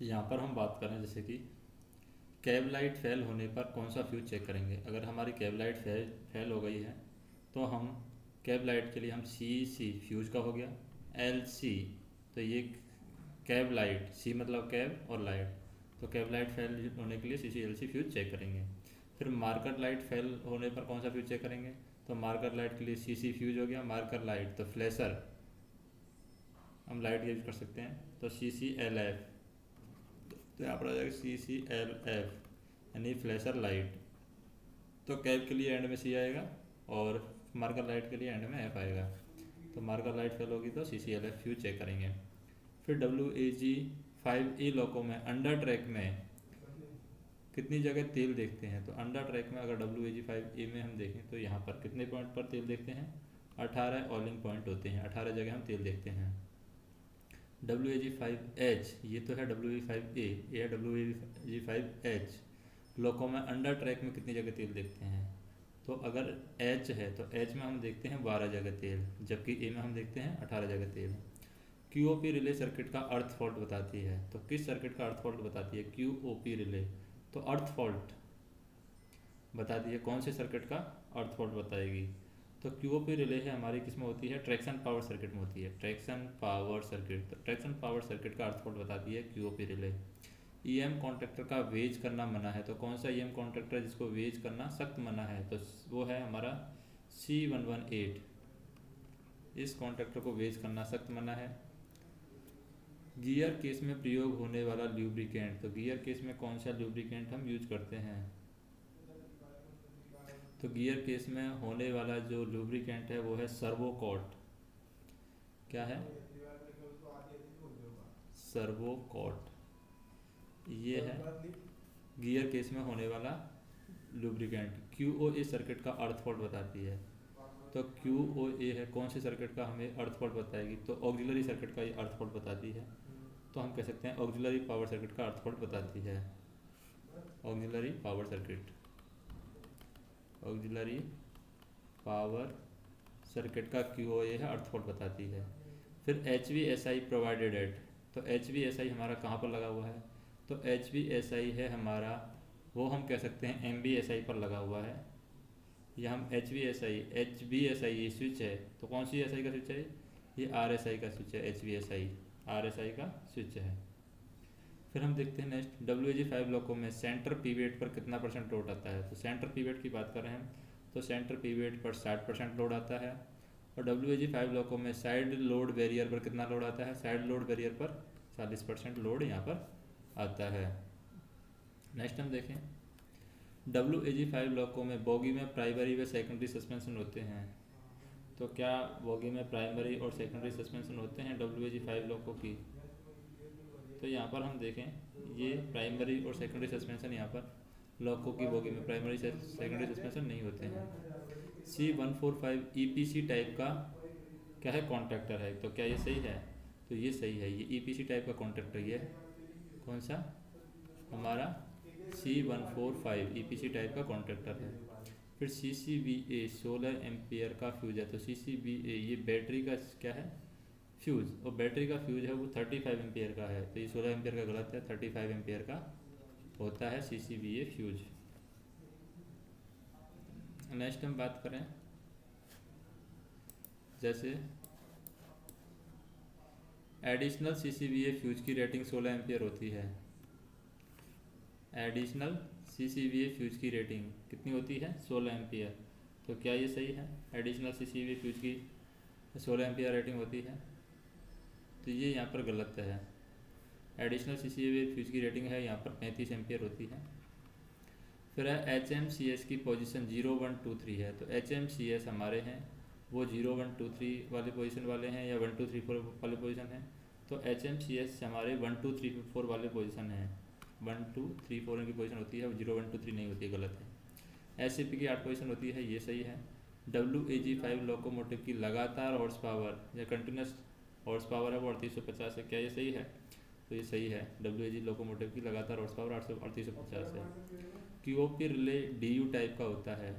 यहाँ पर हम बात करें जैसे कि कैब लाइट फेल होने पर कौन सा फ्यूज चेक करेंगे। अगर हमारी कैब लाइट फेल हो गई है तो हम कैब लाइट के लिए हम सी फ्यूज का हो गया, एल सी, तो ये कैब लाइट, सी मतलब कैब और लाइट, तो कैब लाइट फेल होने के लिए C C L C fuse check करेंगे। फिर मार्कर लाइट फेल होने पर कौन सा फ्यूज चेक करेंगे, तो मार्कर लाइट के लिए सी सी फ्यूज हो गया। मार्कर लाइट तो फ्लैशर हम लाइट यूज कर सकते हैं, तो सी सी एल एफ, तो यहाँ पर आ जाएगा सी सी एल एफ यानी फ्लैशर लाइट। तो कैब के लिए एंड में सी आएगा और मार्कर लाइट के लिए एंड में एफ आएगा। तो मार्कर लाइट फेल होगी तो C C L F fuse check करेंगे। फिर डब्ल्यू ए जी 5E लोको में अंडर ट्रैक में कितनी जगह तेल देखते हैं, तो अंडर ट्रैक में अगर डब्ल्यू ए जी 5E में हम देखें तो यहाँ पर कितने पॉइंट पर तेल देखते हैं, 18 ऑयलिंग पॉइंट होते हैं, 18 जगह हम तेल देखते हैं। डब्ल्यू ए जी 5H ये तो है डब्ल्यू ए 5A, ये है डब्ल्यू ए जी 5H लोको में अंडर ट्रैक में कितनी जगह तेल देखते हैं, तो अगर H है तो H में हम देखते हैं 12 जगह तेल, जबकि A में हम देखते हैं 18 जगह तेल। QOP रिले सर्किट का अर्थ फॉल्ट बताती है, तो किस सर्किट का अर्थ फॉल्ट बताती है QOP रिले, तो अर्थ फॉल्ट बताती है कौन से सर्किट का अर्थ फॉल्ट बताएगी। तो QOP रिले है हमारी किस में होती है, ट्रैक्शन पावर सर्किट में होती है, ट्रैक्शन पावर सर्किट। तो ट्रैक्शन पावर सर्किट का अर्थ फॉल्ट बताती है QOP रिले। EM कॉन्ट्रैक्टर का वेज करना मना है, तो कौन सा EM कॉन्ट्रैक्टर है जिसको वेज करना सख्त मना है, तो वो है हमारा C118, इस कॉन्ट्रैक्टर को वेज करना सख्त मना है। गियर केस में प्रयोग होने वाला ल्यूब्रिकेंट, तो गियर केस में कौन सा ल्यूब्रिकेंट हम यूज करते हैं, तो गियर केस में होने वाला जो लुब्रिकेंट है वो है सर्वोकोट। क्या है, सर्वोकोट, ये है गियर केस में होने वाला लुब्रिकेंट। QOA सर्किट का अर्थ फॉल्ट बताती है, तो QOA है कौन से सर्किट का हमें अर्थ फॉल्ट बताएगी, तो ऑक्सिलरी सर्किट का ये अर्थ फॉल्ट बताती है। तो हम कह सकते हैं ऑक्सिलरी पावर सर्किट का अर्थ फॉल्ट बताती है, auxiliary power circuit, auxiliary power circuit का QOA है अर्थ फॉल्ट बताती है। फिर HVSI प्रोवाइडेड एट, तो HVSI हमारा कहाँ पर लगा हुआ है, तो HVSI है हमारा, वो हम कह सकते हैं MVSI पर लगा हुआ है। या हम HVSI ये स्विच है, तो कौन सी SI का स्विच है, ये RSI का स्विच है, HVSI RSI का स्विच है। फिर हम देखते हैं नेक्स्ट WG5 ब्लॉकों में सेंटर पीवेट पर कितना % लोड आता है, तो सेंटर पीवेट की बात कर रहे हैं हम, तो सेंटर पीवेट पर 60% लोड आता है। और WG5 ब्लॉकों में साइड लोड बैरियर पर कितना लोड आता है, साइड लोड बैरियर पर 40% लोड यहाँ पर आता है। नेक्स्ट हम देखें WAG5 ब्लॉकों में बोगी में प्राइमरी व सेकेंडरी सस्पेंशन होते हैं, तो क्या बोगी में प्राइमरी और सेकेंडरी सस्पेंशन होते हैं WAG5 ब्लॉकों की, तो यहाँ पर हम देखें ये प्राइमरी और सेकेंडरी सस्पेंशन यहाँ पर लॉकों की बोगी में प्राइमरी से सेकेंडरी सस्पेंशन नहीं होते हैं। C145 EPC टाइप का क्या है, कॉन्ट्रैक्टर है, तो क्या ये सही है, तो ये सही है, ये EPC टाइप का कॉन्ट्रैक्टर, ये कौन सा हमारा C145 EPC टाइप का कॉन्ट्रैक्टर है। फिर CCBA 16 एम्पियर का फ्यूज है, तो CCBA ये बैटरी का क्या है फ्यूज़, और बैटरी का फ्यूज है वो 35 एम्पियर का है, तो ये 16 एम्पियर का गलत है, 35 एम्पियर का होता है CCBA फ्यूज। नेक्स्ट हम बात करें जैसे एडिशनल CCBA फ्यूज की रेटिंग 16 एम्पियर होती है, एडिशनल CCBA फ्यूज की रेटिंग कितनी होती है 16 एम्पियर, तो क्या ये सही है, एडिशनल CCBA फ्यूज की 16 एम्पियर रेटिंग होती है, तो ये यहाँ पर गलत है। एडिशनल CCBA फ्यूज की रेटिंग है यहाँ पर 35 एम्पियर होती है। फिर है HMCS की पोजीशन 0 1 2 3 है, तो HMCS हमारे हैं वो 0 1 2 3 वाले पोजीशन वाले हैं या 1 2 3 4 वाले पोजीशन हैं, तो HMCS हमारे 1 2 3 4 वाले पोजीशन हैं, 1 2 3 4 इनकी पोजीशन होती है, 0 1 2 3 नहीं होती है, गलत है। SCP की 8 पोजीशन होती है, ये सही है। WAG5 लोकोमोटिव की लगातार हॉर्स पावर या कंटिन्यूस हॉर्स पावर है वो 3850 है, क्या ये सही है, तो ये सही है, WAG लोकोमोटिव की लगातार हॉर्स पावर 3850 है। QOP रिले DU टाइप का होता है,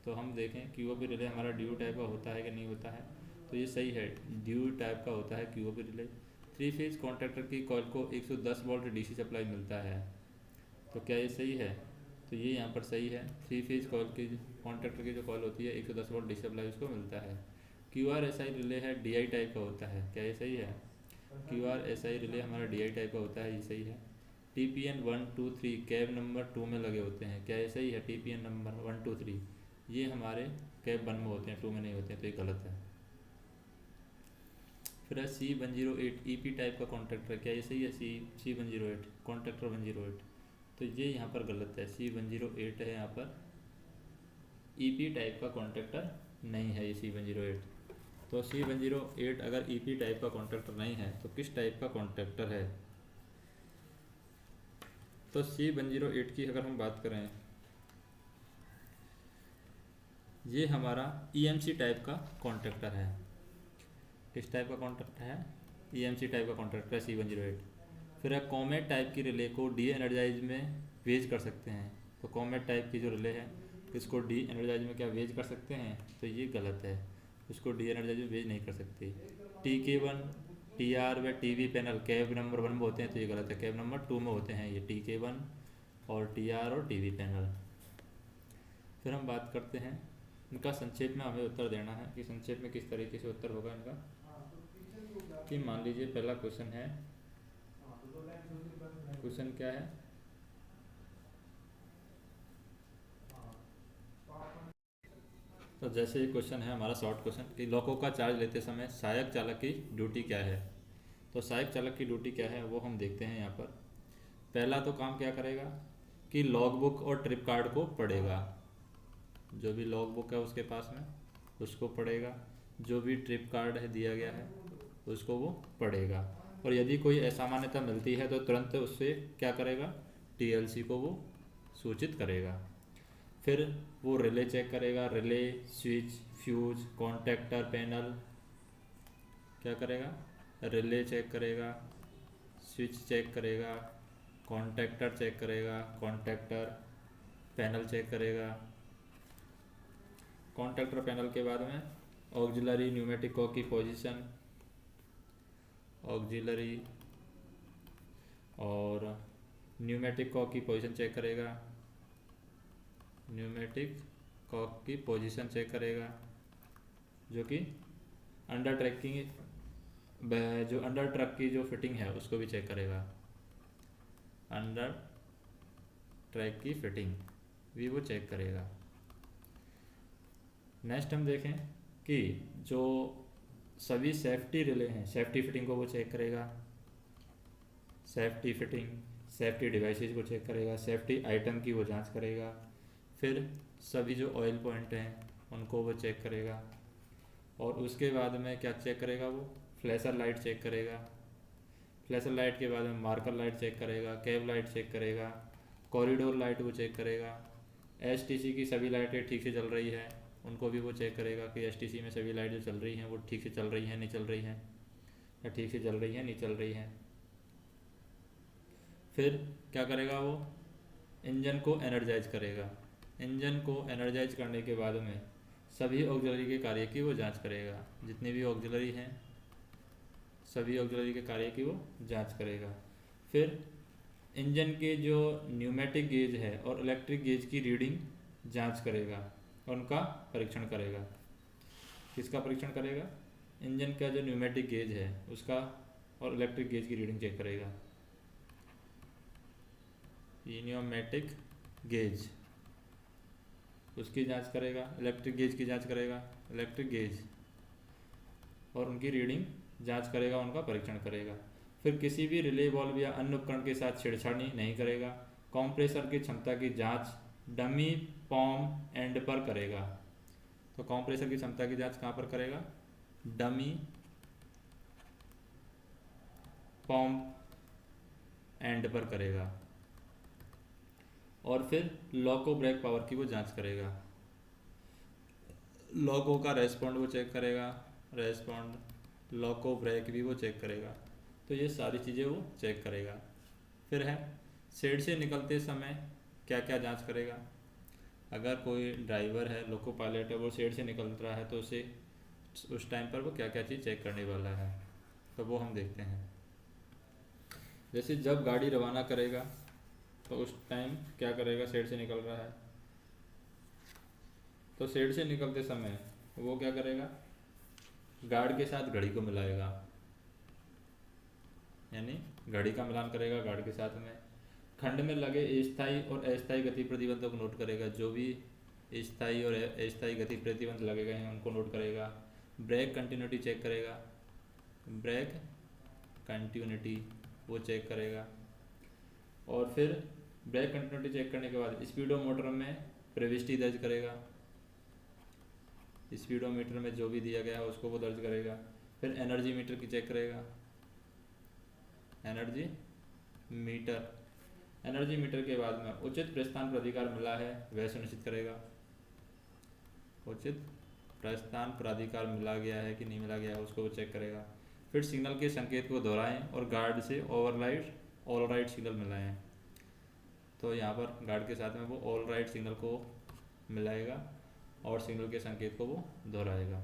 तो हम देखें QOP रिले हमारा DU टाइप का होता है कि नहीं होता है, तो ये सही है, DU टाइप का होता है QOP relay. Three phase contractor की कॉइल को 110 वोल्ट डीसी सप्लाई मिलता है, तो क्या ये सही है? तो ये यहाँ पर सही है। थ्री फेज कॉइल की कॉन्ट्रैक्टर की जो कॉइल होती है 110 वोल्ट डीसी सप्लाई उसको मिलता है। Q R S I relay है डी आई टाइप का होता है, क्या ये सही है? Q R S I relay हमारा डी आई टाइप का होता है, ये सही है। T P N 1 2 3 cab number 2 में लगे होते हैं, क्या ये सही है? टी पी एन नंबर 1 2 3 ये हमारे कैब 1 में होते हैं, 2 में नहीं होते हैं, तो ये गलत है। फिर है C108 ई पी टाइप का कॉन्ट्रैक्टर, क्या ये सही है? C108 कॉन्ट्रैक्टर 108, तो ये यहाँ पर गलत है। C108 है यहाँ पर, ई पी टाइप का कॉन्ट्रैक्टर नहीं है ये C108। तो C108 अगर ई पी टाइप का कॉन्ट्रैक्टर नहीं है तो किस टाइप का कॉन्ट्रैक्टर है? तो C108 की अगर हम बात करें, ये हमारा EMC टाइप का कॉन्ट्रैक्टर है। किस टाइप का कॉन्ट्रैक्टर है? EMC टाइप का कॉन्ट्रैक्टर है C108। फिर है कॉमेट टाइप की रिले को डी एनर्जाइज में वेज कर सकते हैं, तो कॉमेट टाइप की जो रिले है इसको डी एनर्जाइज में क्या वेज कर सकते हैं? तो ये गलत है, उसको डी एनर्जाइज में वेज नहीं कर सकते। TK1 TR व TV पैनल कैब नंबर 1 में होते हैं, तो ये गलत है, कैब नंबर 2 में होते हैं ये TK1 और TR और TV पैनल। फिर हम बात करते हैं इनका संक्षेप में हमें उत्तर देना है कि संक्षेप में किस तरीके से उत्तर होगा इनका। कि मान लीजिए पहला क्वेश्चन है, क्वेश्चन क्या है? तो जैसे ये क्वेश्चन है हमारा शॉर्ट क्वेश्चन कि लोगों का चार्ज लेते समय सहायक चालक की ड्यूटी क्या है? तो सहायक चालक की ड्यूटी क्या है वो हम देखते हैं यहाँ पर। पहला तो काम क्या करेगा कि लॉग बुक और ट्रिप कार्ड को पढ़ेगा, जो भी लॉग बुक है उसके पास में उसको पढ़ेगा, जो भी ट्रिप कार्ड है दिया गया है उसको वो पढ़ेगा, और यदि कोई असामान्यता मिलती है तो तुरंत उससे क्या करेगा? TLC को वो सूचित करेगा। फिर वो रिले चेक करेगा, relay, switch, fuse, contactor panel, क्या करेगा? रिले चेक करेगा, स्विच चेक करेगा, कॉन्टैक्टर चेक करेगा, कॉन्टैक्टर पैनल चेक करेगा। कॉन्टैक्टर पैनल के बाद में ऑक्सिलरी न्यूमेटिक कॉक की पोजीशन, ऑक्सिलरी और न्यूमेटिक कॉक की पोजीशन चेक करेगा, न्यूमेटिक कॉक की पोजीशन चेक करेगा, जो कि अंडर ट्रैकिंग जो अंडर ट्रक की जो फिटिंग है उसको भी चेक करेगा, अंडर ट्रैक की फिटिंग भी वो चेक करेगा। नेक्स्ट हम देखें कि जो सभी सेफ्टी रिले हैं सेफ्टी फिटिंग को वो चेक करेगा, सेफ्टी फिटिंग, सेफ्टी डिवाइसेस को चेक करेगा, सेफ्टी आइटम की वो जांच करेगा। फिर सभी जो ऑयल पॉइंट हैं उनको वो चेक करेगा, और उसके बाद में क्या चेक करेगा? वो फ्लैशर लाइट चेक करेगा, फ्लैशर लाइट के बाद में मार्कर लाइट चेक करेगा, कैब लाइट चेक करेगा, कॉरिडोर लाइट वो चेक करेगा, STC की सभी लाइटें ठीक से चल रही है उनको भी वो चेक करेगा कि STC में सभी लाइट जो चल रही हैं वो ठीक से चल रही हैं नहीं चल रही हैं, या ठीक से चल रही हैं नहीं चल रही हैं। फिर क्या करेगा? वो इंजन को एनर्जाइज करेगा, इंजन को एनर्जाइज करने के बाद में सभी ऑक्सिलरी के कार्य की वो जांच करेगा, जितने भी ऑक्सिलरी हैं सभी ऑक्सिलरी के कार्य की वो जांच करेगा। फिर इंजन के जो न्यूमेटिक गेज है और इलेक्ट्रिक गेज की रीडिंग जांच करेगा और उनका परीक्षण करेगा। किसका परीक्षण करेगा? इंजन का जो न्यूमेटिक गेज है उसका और इलेक्ट्रिक गेज की रीडिंग चेक करेगा, न्यूमेटिक गेज उसकी जांच करेगा, इलेक्ट्रिक गेज की जांच करेगा, इलेक्ट्रिक गेज और उनकी रीडिंग जांच करेगा, उनका परीक्षण करेगा। फिर किसी भी रिले वाल्व या अन्य उपकरण के साथ छेड़छाड़ी नहीं करेगा। कंप्रेसर की क्षमता की जांच डमी पॉम एंड पर करेगा। तो कंप्रेसर की क्षमता की जांच कहाँ पर करेगा? डमी पॉम एंड पर करेगा। और फिर लॉको ब्रेक पावर की वो जांच करेगा, लॉको का रेस्पॉन्ड वो चेक करेगा, रेस्पॉन्ड लॉको ब्रेक भी वो चेक करेगा। तो ये सारी चीज़ें वो चेक करेगा। फिर है शेड से निकलते समय क्या क्या जांच करेगा। अगर कोई ड्राइवर है लोको पायलट है वो शेड से निकल रहा है तो उसे उस टाइम पर वो क्या क्या चीज़ चेक करने वाला है, तो वो हम देखते हैं। जैसे जब गाड़ी रवाना करेगा तो उस टाइम क्या करेगा, शेड से निकल रहा है तो शेड से निकलते समय वो क्या करेगा, गार्ड के साथ घड़ी को मिलाएगा, यानी घड़ी का मिलान करेगा गार्ड के साथ में। खंड में लगे स्थायी और अस्थायी गति प्रतिबंधों को नोट करेगा, जो भी स्थायी और अस्थायी गति प्रतिबंध लगे गए हैं उनको नोट करेगा। ब्रेक कंटिन्यूटी चेक करेगा, ब्रेक कंटिन्यूटी वो चेक करेगा। और फिर ब्रेक कंटिन्यूटी चेक करने के बाद स्पीडोमीटर में प्रविष्टि दर्ज करेगा, स्पीडोमीटर में जो भी दिया गया है उसको वो दर्ज करेगा। फिर एनर्जी मीटर की चेक करेगा, एनर्जी मीटर, एनर्जी मीटर के बाद में उचित प्रस्थान पर अधिकार मिला है वह सुनिश्चित करेगा, उचित प्रस्थान पर अधिकार मिला गया है कि नहीं मिला गया है उसको वो चेक करेगा। फिर सिग्नल के संकेत को दोहराएं और गार्ड से ओवरराइड ऑल राइट सिग्नल मिलाएं, तो यहाँ पर गार्ड के साथ में वो ऑल राइट सिग्नल को मिलाएगा और सिग्नल के संकेत को वो दोहराएगा।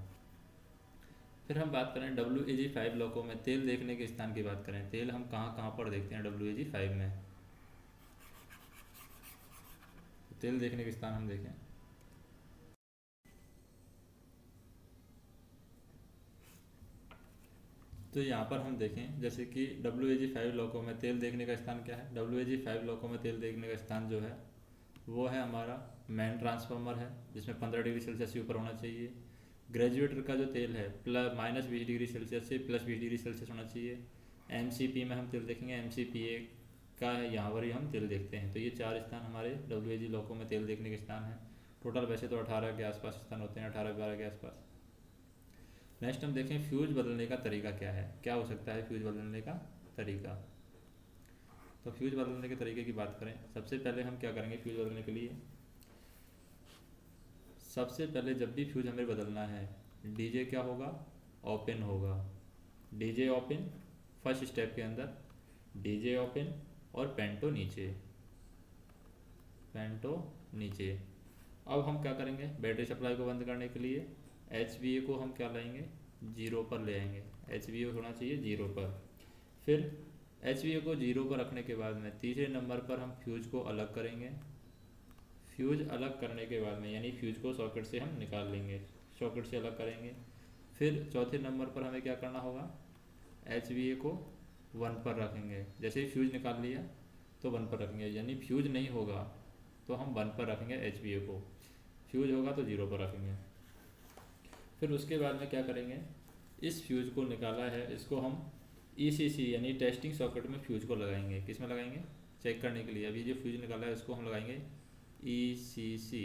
फिर हम बात करें WAG5 लॉकों में तेल देखने के स्थान की बात करें। तेल हम कहाँ कहाँ पर देखते हैं WAG5 में, तेल देखने के स्थान हम देखें तो यहाँ पर हम देखें जैसे कि WAG5 लॉकों में तेल देखने का स्थान क्या है। WAG5 लॉकों में तेल देखने का स्थान जो है वो है हमारा मेन ट्रांसफार्मर है, जिसमें 15 डिग्री सेल्सियस से ऊपर होना चाहिए। ग्रेजुएटर का जो तेल है -20 डिग्री सेल्सियस से +20 डिग्री सेल्सियस होना चाहिए। MCP में हम तेल देखेंगे, MCPA का यहाँ पर ही हम तेल देखते हैं। तो ये 4 स्थान हमारे WAG लॉकों में तेल देखने के स्थान हैं। टोटल वैसे तो 18 के आसपास स्थान होते हैं, 18-12 के आसपास। नेक्स्ट हम देखें फ्यूज बदलने का तरीका क्या है, क्या हो सकता है फ्यूज बदलने का तरीका। तो फ्यूज बदलने के तरीके की बात करें, सबसे पहले हम क्या करेंगे फ्यूज बदलने के लिए। सबसे पहले जब भी फ्यूज हमें बदलना है, डीजे क्या होगा, ओपन होगा, डीजे ओपन फर्स्ट स्टेप के अंदर, डीजे ओपन और पेंटो नीचे, पेंटो नीचे। अब हम क्या करेंगे, बैटरी सप्लाई को बंद करने के लिए HVA को हम क्या लाएंगे, 0 पर ले आएंगे, HVA होना चाहिए 0 पर। फिर HVA को 0 पर रखने के बाद में तीसरे नंबर पर हम फ्यूज को अलग करेंगे। फ्यूज अलग करने के बाद में यानी फ्यूज को सॉकेट से हम निकाल लेंगे, सॉकेट से अलग करेंगे। फिर चौथे नंबर पर हमें क्या करना होगा, HVA को 1 पर रखेंगे। जैसे ही फ्यूज निकाल लिया तो 1 पर रखेंगे, यानी फ्यूज नहीं होगा तो हम 1 पर रखेंगे HVA को, फ्यूज होगा तो 0 पर रखेंगे। फिर उसके बाद में क्या करेंगे, इस फ्यूज को निकाला है इसको हम ECC यानी टेस्टिंग सॉकेट में फ्यूज को लगाएंगे। किस में लगाएंगे, चेक करने के लिए। अभी जो फ्यूज निकाला है इसको हम लगाएंगे ECC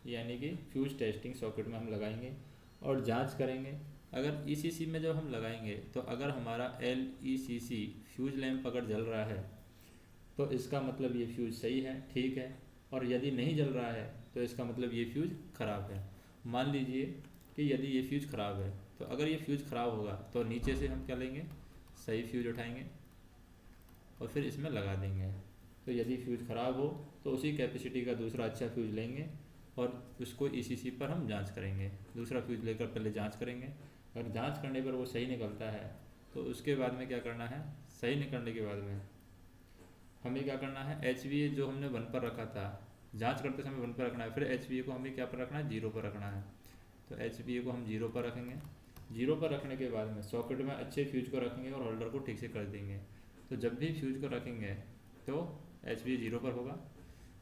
यानी कि फ्यूज टेस्टिंग सॉकेट में हम लगाएंगे और जांच करेंगे। अगर ECC में जब हम लगाएंगे तो अगर हमारा LECC फ्यूज लैंप अगर जल रहा है तो इसका मतलब ये फ्यूज सही है, ठीक है। और यदि नहीं जल रहा है तो इसका मतलब ये फ्यूज ख़राब है। मान लीजिए कि यदि ये फ्यूज ख़राब है तो अगर ये फ्यूज ख़राब होगा तो नीचे से हम क्या लेंगे, सही फ्यूज उठाएंगे और फिर इसमें लगा देंगे। तो यदि फ्यूज ख़राब हो तो उसी कैपेसिटी का दूसरा अच्छा फ्यूज लेंगे और उसको ECC पर हम जांच करेंगे। दूसरा फ्यूज लेकर पहले जांच करेंगे, अगर जांच करने पर वो सही निकलता है तो उसके बाद में क्या करना है, सही निकलने के बाद में हमें क्या करना है, HVA जो हमने 1 पर रखा था, जांच करते समय 1 पर रखना है। फिर HVA को हमें क्या पर रखना है, 0 पर रखना है। तो HVA को हम 0 पर रखेंगे। 0 पर रखने के बाद में सॉकेट में अच्छे फ्यूज को रखेंगे और होल्डर को ठीक से कर देंगे। तो जब भी फ्यूज को रखेंगे तो HVA 0 पर होगा।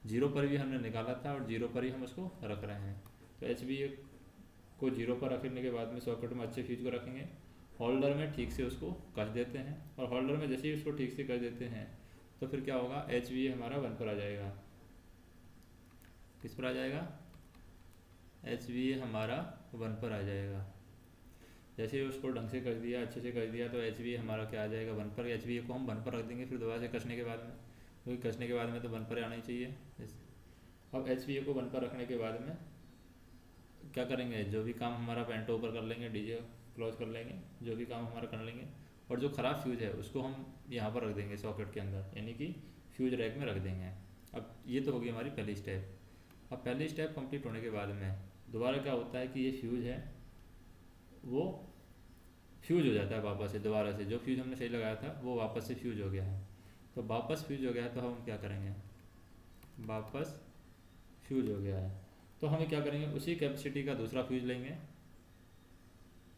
0 पर भी हमने निकाला था और 0 पर ही हम उसको रख रहे हैं। तो HVA को 0 पर रखने के बाद में सॉकेट में अच्छे फ्यूज को रखेंगे, होल्डर में ठीक से उसको कस देते हैं और होल्डर में जैसे ही उसको ठीक से कर देते हैं तो फिर क्या होगा, HVA हमारा 1 पर आ जाएगा। किस पर आ जाएगा, HVA हमारा 1 पर आ जाएगा। जैसे ही उसको ढंग से कर दिया, अच्छे से कर दिया तो HVA हमारा क्या आ जाएगा, 1 पर। HVA को हम 1 पर रख देंगे फिर दोबारा से कसने के बाद में, क्योंकि कसने के बाद में तो 1 पर आना ही चाहिए। अब HVA को 1 पर रखने के बाद में क्या करेंगे, जो भी काम हमारा पेंटो ऊपर कर लेंगे, डीजे क्लोज कर लेंगे, जो भी काम हमारा कर लेंगे। और जो ख़राब फ्यूज है उसको हम यहाँ पर रख देंगे सॉकेट के अंदर, यानी कि फ्यूज रैक में रख देंगे। अब ये तो होगी हमारी पहली स्टेप। अब पहली स्टेप कंप्लीट होने के बाद में दोबारा क्या होता है कि ये फ्यूज है वो फ्यूज हो जाता है वापस से, दोबारा से जो फ्यूज हमने सही लगाया था वो वापस से फ्यूज हो गया है। तो वापस फ्यूज हो गया है तो हम क्या करेंगे, वापस फ्यूज हो गया है तो हमें क्या करेंगे, उसी कैपेसिटी का दूसरा फ्यूज लेंगे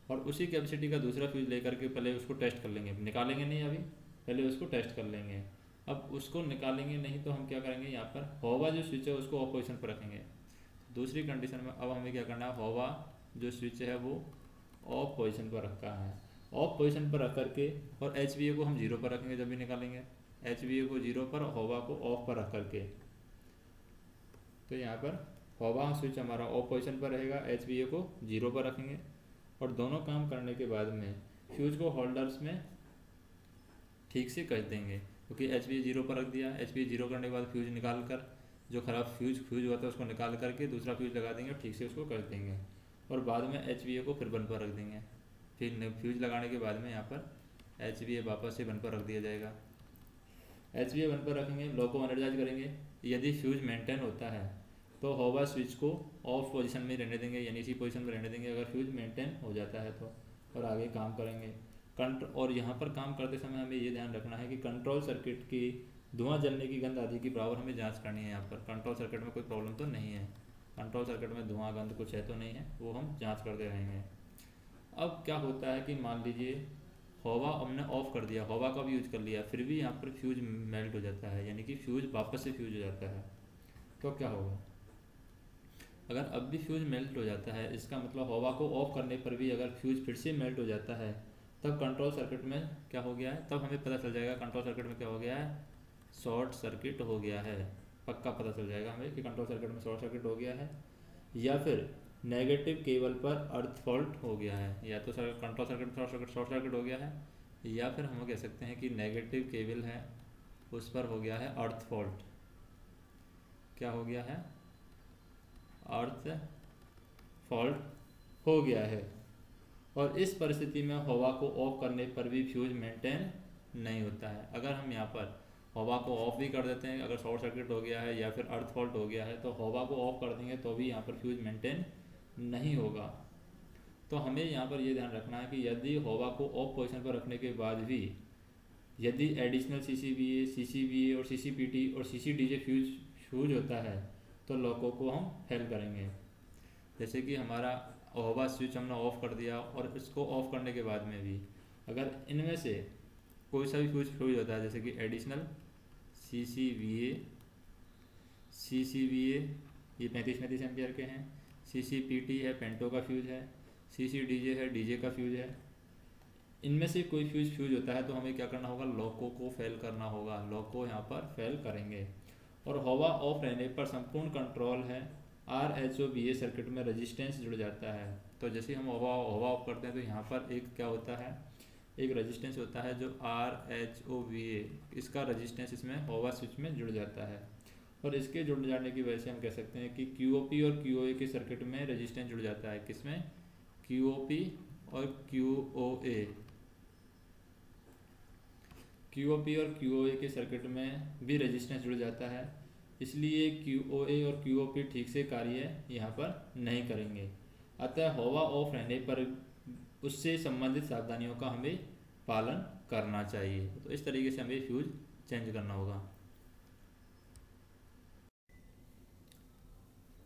और उसी कैपेसिटी का दूसरा फ्यूज लेकर के पहले उसको टेस्ट कर लेंगे, निकालेंगे नहीं अभी, पहले उसको टेस्ट कर लेंगे। अब उसको निकालेंगे नहीं तो हम क्या करेंगे, यहाँ पर हवा जो स्विच है उसको ऑफ पोजिशन पर रखेंगे। दूसरी कंडीशन में अब हमें क्या करना है, हवा जो स्विच है वो ऑफ पोजिशन पर रखा है, ऑफ पोजिशन पर रख करके और एच को हम जीरो पर रखेंगे जब भी निकालेंगे, एच को जीरो पर, हवा को ऑफ पर रख करके। तो यहाँ पर हवा स्विच हमारा ऑफ पोजिशन पर रहेगा, एच को जीरो पर रखेंगे और दोनों काम करने के बाद में फ्यूज को होल्डर्स में ठीक से कस देंगे, क्योंकि एच जीरो पर रख दिया, एच जीरो करने के बाद फ्यूज निकाल कर जो ख़राब फ्यूज हुआ था उसको निकाल करके दूसरा फ्यूज लगा देंगे और ठीक से उसको कस देंगे और बाद में एच को फिर वन पर रख देंगे। फिर फ्यूज लगाने के बाद में यहाँ पर एच वापस से वन पर रख दिया जाएगा। एच वन पर रखेंगे, लो को एनर्जाइज करेंगे। यदि फ्यूज मेंटेन होता है तो हवा स्विच को ऑफ पोजीशन में रहने देंगे, यानी इसी पोजीशन में रहने देंगे अगर फ्यूज मेंटेन हो जाता है तो, और आगे काम करेंगे। और यहाँ पर काम करते समय हमें ये ध्यान रखना है कि कंट्रोल सर्किट की धुआं जलने की गंध आदि की बराबर हमें जांच करनी है। यहाँ पर कंट्रोल सर्किट में कोई प्रॉब्लम तो नहीं है, कंट्रोल सर्किट में धुआं गंध कुछ है तो नहीं है, वो हम जाँच करते रहेंगे। अब क्या होता है कि मान लीजिए हवा हमने ऑफ कर दिया, हवा का भी यूज कर लिया, फिर भी यहाँ पर फ्यूज मेल्ट हो जाता है, यानी कि फ्यूज वापस से फ्यूज हो जाता है, तो क्या होगा। अगर अब भी फ्यूज मेल्ट हो जाता है, इसका मतलब हवा को ऑफ करने पर भी अगर फ्यूज फिर से मेल्ट हो जाता है, तब कंट्रोल सर्किट में क्या हो गया है, तब हमें पता चल जाएगा कंट्रोल सर्किट में क्या हो गया है, शॉर्ट सर्किट हो गया है। पक्का पता चल जाएगा हमें कि कंट्रोल सर्किट में शॉर्ट सर्किट हो गया है, या फिर नेगेटिव केबल पर अर्थ फॉल्ट हो गया है। या तो कंट्रोल सर्किट शॉर्ट सर्किट हो गया है, या फिर हम कह सकते हैं कि नेगेटिव केबल है उस पर हो गया है अर्थ फॉल्ट। क्या हो गया है, अर्थ फॉल्ट हो गया है। और इस परिस्थिति में हवा को ऑफ करने पर भी फ्यूज मेंटेन नहीं होता है। अगर हम यहाँ पर हवा को ऑफ भी कर देते हैं, अगर शॉर्ट सर्किट हो गया है या फिर अर्थ फॉल्ट हो गया है, तो हवा को ऑफ कर देंगे तो भी यहाँ पर फ्यूज मेंटेन नहीं होगा। तो हमें यहाँ पर ये ध्यान रखना है कि यदि हवा को ऑफ पोजीशन पर रखने के बाद भी यदि एडिशनल CCVA, CCVA और CCPT और CCDJ फ्यूज होता है तो लॉकों को हम फेल करेंगे। जैसे कि हमारा हवा स्विच हमने ऑफ कर दिया और इसको ऑफ करने के बाद में भी अगर इनमें से कोई सा भी फ्यूज होता है, जैसे कि एडिशनल CCVA ये 35 एम्पियर के हैं, CCPT है पेंटो का फ्यूज है, CCDJ है डीजे का फ्यूज है, इनमें से कोई फ्यूज होता है तो हमें क्या करना होगा, लॉको को फेल करना होगा, लॉको यहाँ पर फेल करेंगे। और हवा ऑफ रहने पर संपूर्ण कंट्रोल है RHOBA सर्किट में रेजिस्टेंस जुड़ जाता है। तो जैसे हम हवा ऑफ करते हैं तो यहाँ पर एक क्या होता है, एक रेजिस्टेंस होता है जो RHOBA, इसका रेजिस्टेंस इसमें हवा स्विच में जुड़ जाता है। और इसके जुड़ जाने की वजह से हम कह सकते हैं कि QOP और QOA के सर्किट में रेजिस्टेंस जुड़ जाता है। किसमें, QOP और QOA, QOP और QOA के सर्किट में भी रेजिस्टेंस जुड़ जाता है, इसलिए QOA और QOP ठीक से कार्य यहाँ पर नहीं करेंगे। अतः हवा ऑफ रहने पर उससे संबंधित सावधानियों का हमें पालन करना चाहिए। तो इस तरीके से हमें फ्यूज चेंज करना होगा।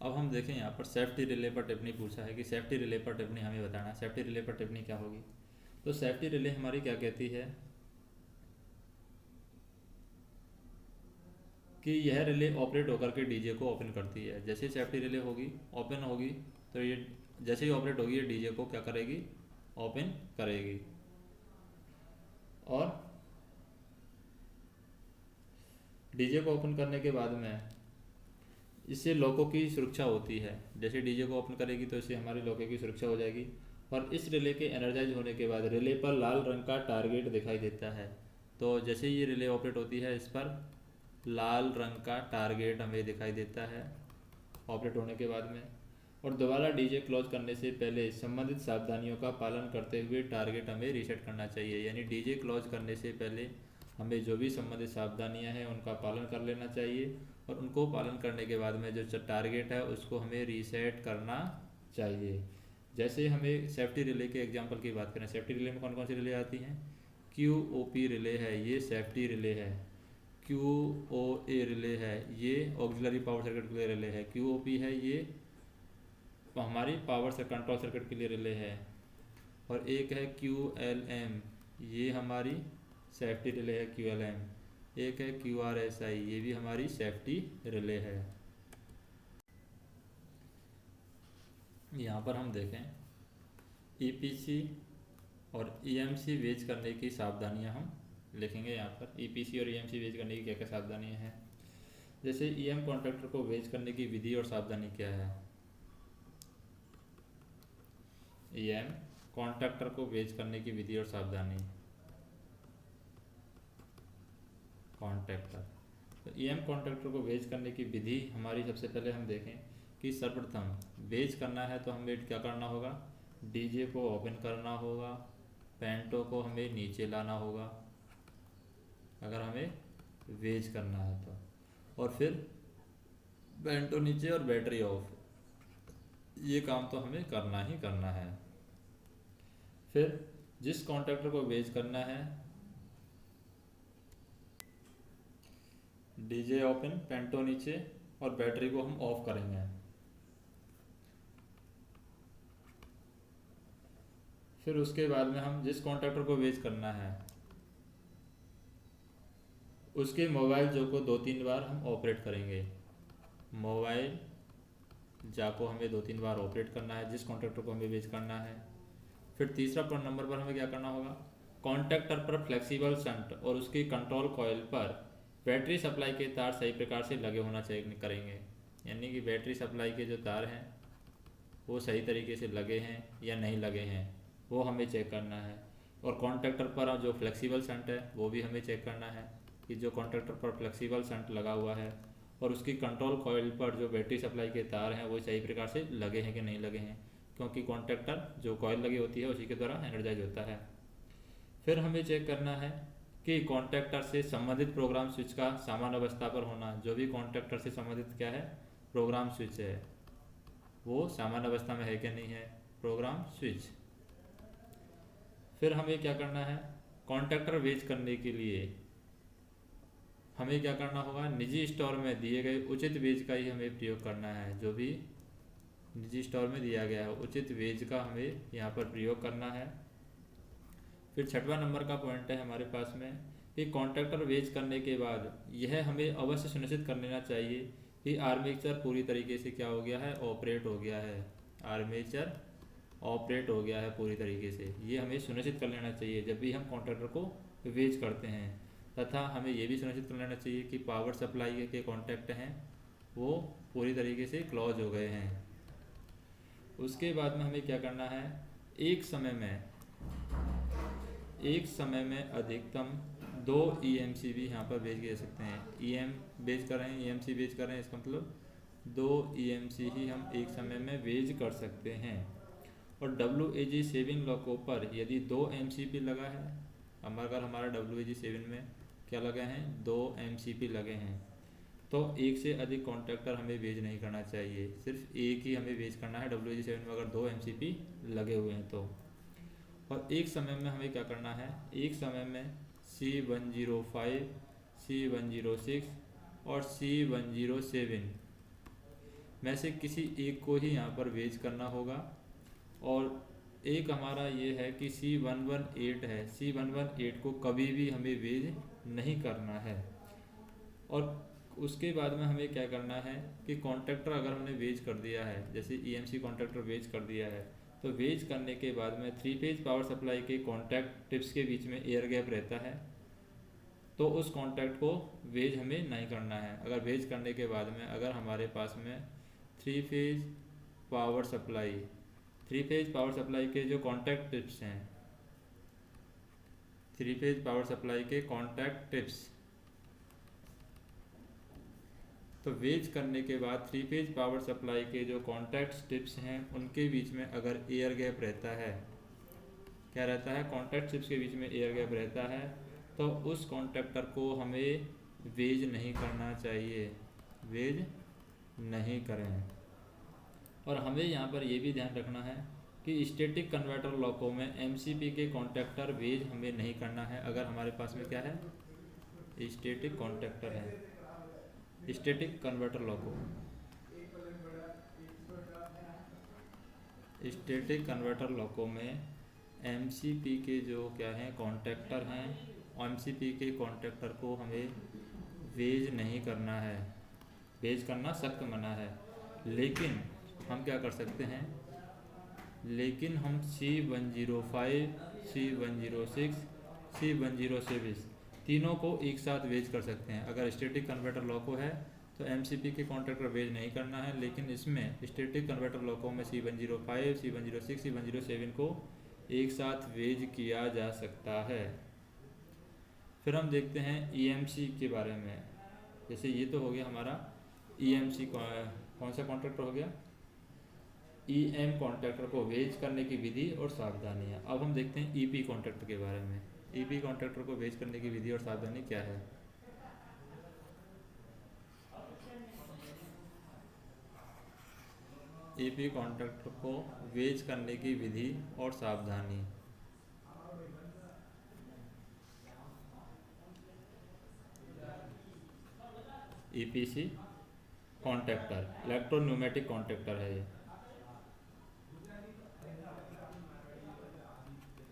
अब हम देखें यहाँ पर सेफ्टी रिले पर टिप्पणी पूछा है कि सेफ्टी रिले पर टिप्पणी हमें बताना है। सेफ्टी रिले पर टिप्पणी क्या होगी, तो सेफ्टी रिले हमारी क्या कहती है कि यह रिले ऑपरेट होकर के डीजे को ओपन करती है। जैसे सेफ्टी रिले होगी ओपन होगी तो ये जैसे ही ऑपरेट होगी ये डीजे को क्या करेगी, ओपन करेगी। और डीजे को ओपन करने के बाद में इससे लॉकों की सुरक्षा होती है। जैसे डीजे को ओपन करेगी तो इससे हमारी लॉकों की सुरक्षा हो जाएगी। और इस रिले के एनर्जाइज होने के बाद रिले पर लाल रंग का टारगेट दिखाई देता है। तो जैसे ये रिले ऑपरेट होती है इस पर लाल रंग का टारगेट हमें दिखाई देता है ऑपरेट होने के बाद में। और दोबारा डीजे क्लोज करने से पहले संबंधित सावधानियों का पालन करते हुए टारगेट हमें रीसेट करना चाहिए। यानी डीजे क्लोज करने से पहले हमें जो भी संबंधित सावधानियां हैं उनका पालन कर लेना चाहिए और उनको पालन करने के बाद में जो टारगेट है उसको हमें रीसेट करना चाहिए। जैसे हमें सेफ्टी रिले के एग्जांपल की बात करें, सेफ्टी रिले में कौन कौन सी रिले आती हैं, QOP रिले है, ये सेफ्टी रिले है। क्यू ओ ए रिले है, ये ऑक्सिलरी पावर सर्किट के लिए रिले है। क्यू ओ पी है, ये हमारी पावर से कंट्रोल सर्किट के लिए रिले है। और एक है क्यू एल एम, ये हमारी सेफ्टी रिले है क्यू एल एम। एक है क्यू आर एस आई, ये भी हमारी सेफ्टी रिले है। यहाँ पर हम देखें ईपीसी और ईएमसी वेज करने की सावधानियाँ हम लिखेंगे। यहाँ पर ईपीसी और ईएमसी वेज करने की क्या क्या सावधानियाँ हैं। जैसे ईएम कॉन्ट्रैक्टर को वेज करने की विधि और सावधानी क्या है। ईएम कॉन्ट्रैक्टर को वेज करने की विधि और सावधानी। कॉन्ट्रैक्टर, तो ईएम कॉन्ट्रैक्टर को वेज करने की विधि हमारी सबसे पहले हम देखें कि सर्वप्रथम वेज करना है तो हमें क्या करना होगा, डीजे को ओपन करना होगा, पेंटो को हमें नीचे लाना होगा अगर हमें वेज करना है तो, और फिर पेंटो नीचे और बैटरी ऑफ, ये काम तो हमें करना ही करना है। फिर जिस कॉन्ट्रैक्टर को वेज करना है, डीजे ओपन, पेंटो नीचे और बैटरी को हम ऑफ करेंगे। फिर उसके बाद में हम जिस कॉन्ट्रैक्टर को वेज करना है उसके मोबाइल जो को 2-3 बार हम ऑपरेट करेंगे। मोबाइल जा को हमें 2-3 बार ऑपरेट करना है जिस कॉन्ट्रैक्टर को हमें वेज करना है। फिर तीसरा नंबर पर हमें क्या करना होगा, कॉन्ट्रैक्टर पर फ्लेक्सिबल शंट और उसकी कंट्रोल कॉइल पर बैटरी सप्लाई के तार सही प्रकार से लगे होना चाहिए करेंगे। यानी कि बैटरी सप्लाई के जो तार हैं वो सही तरीके से लगे हैं या नहीं लगे हैं वो हमें चेक करना है। और कॉन्ट्रैक्टर पर जो फ्लेक्सिबल शंट है वो भी हमें चेक करना है कि जो कॉन्ट्रैक्टर पर फ्लेक्सिबल शंट लगा हुआ है और उसकी कंट्रोल कॉइल पर जो बैटरी सप्लाई के तार हैं वो सही प्रकार से लगे हैं कि नहीं लगे हैं, क्योंकि कॉन्ट्रैक्टर जो कॉइल लगी होती है उसी के द्वारा एनर्जाइज होता है। फिर हमें चेक करना है कि कॉन्ट्रैक्टर से संबंधित प्रोग्राम स्विच का सामान्य अवस्था पर होना। जो भी कॉन्ट्रैक्टर से संबंधित क्या है, प्रोग्राम स्विच है, वो सामान्य अवस्था में है कि नहीं है, प्रोग्राम स्विच। फिर हमें क्या करना है, कॉन्ट्रैक्टर वेज करने के लिए हमें क्या करना होगा, निजी स्टोर में दिए गए उचित वेज का ही हमें प्रयोग करना है। जो भी निजी स्टोर में दिया गया है उचित वेज का हमें यहाँ पर प्रयोग करना है। फिर 6वां नंबर का पॉइंट है हमारे पास में कि कॉन्ट्रैक्टर वेज करने के बाद यह हमें अवश्य सुनिश्चित कर लेना चाहिए कि आर्मेचर पूरी तरीके से क्या हो गया है, ऑपरेट हो गया है। आर्मेचर ऑपरेट हो गया है पूरी तरीके से, ये हमें सुनिश्चित कर लेना चाहिए जब भी हम कॉन्ट्रैक्टर को वेज करते हैं। तथा हमें ये भी सुनिश्चित कर लेना चाहिए कि पावर सप्लाई के कॉन्टैक्ट हैं वो पूरी तरीके से क्लोज हो गए हैं। उसके बाद में हमें क्या करना है, एक समय में अधिकतम 2 EMC भी यहाँ पर बेच जा सकते हैं। EM बेच कर रहे हैं, EMC बेच कर रहे हैं, इसका मतलब 2 EMC ही हम एक समय में वेज कर सकते हैं। और WAG7 लॉकों पर यदि 2 MCP लगा है, अगर हमारा WAG7 में क्या लगे हैं, 2 MCP लगे हैं, तो एक से अधिक कॉन्ट्रैक्टर हमें वेज नहीं करना चाहिए, सिर्फ एक ही हमें वेज करना है WAG7 में अगर 2 MCP लगे हुए हैं तो। और एक समय में हमें क्या करना है, एक समय में C105, C106 और C107 में से किसी एक को ही यहाँ पर वेज करना होगा। और एक हमारा ये है कि C118 है, C118 को कभी भी हमें वेज नहीं करना है। और उसके बाद में हमें क्या करना है कि कॉन्ट्रैक्टर अगर हमने वेज कर दिया है, जैसे EMC कॉन्ट्रैक्टर वेज कर दिया है, तो वेज करने के बाद में 3 फेज पावर सप्लाई के कॉन्टैक्ट टिप्स के बीच में एयर गैप रहता है, तो उस कॉन्टैक्ट को वेज हमें नहीं करना है। अगर वेज करने के बाद में अगर हमारे पास में 3 फेज पावर सप्लाई के जो कॉन्टैक्ट टिप्स हैं, 3 फेज पावर सप्लाई के कॉन्टैक्ट टिप्स, तो वेज करने के बाद 3 फेज पावर सप्लाई के जो कॉन्टैक्ट टिप्स हैं उनके बीच में अगर एयर गैप रहता है, क्या रहता है, कॉन्टैक्ट टिप्स के बीच में एयर गैप रहता है, तो उस कॉन्ट्रैक्टर को हमें वेज नहीं करना चाहिए, वेज नहीं करें। और हमें यहाँ पर ये भी ध्यान रखना है कि स्टैटिक कन्वर्टर लॉकों में MCP के कॉन्ट्रैक्टर वेज हमें नहीं करना है। अगर हमारे पास में क्या है, स्टैटिक कॉन्टैक्टर है। स्टैटिक कन्वर्टर लॉको, स्टैटिक कन्वर्टर लॉको में एमसीपी के जो क्या हैं कॉन्टैक्टर हैं, एमसीपी के कॉन्टैक्टर को हमें वेज नहीं करना है, वेज करना सख्त मना है। लेकिन हम क्या कर सकते हैं, लेकिन हम C105, C106, C107 तीनों को एक साथ वेज कर सकते हैं। अगर स्टैटिक कन्वर्टर लॉको है तो एमसीपी के कॉन्टैक्टर वेज नहीं करना है, लेकिन इसमें स्टैटिक कन्वर्टर लॉको में C105, C106, C107 को एक साथ वेज किया जा सकता है। फिर हम देखते हैं ईएमसी के बारे में। जैसे ये तो हो गया हमारा ईएमसी, कौन सा कॉन्ट्रैक्टर हो गया, ईएम कॉन्ट्रैक्टर को वेज करने की विधि और सावधानियाँ। अब हम देखते हैं ईपी कॉन्ट्रैक्टर के बारे में। ईपी कॉन्ट्रैक्टर को वेज करने की विधि और सावधानी क्या है। ईपी कॉन्ट्रैक्टर को वेज करने की विधि और सावधानी। ईपीसी कॉन्टैक्टर इलेक्ट्रोन्यूमेटिक कॉन्टैक्टर है ये,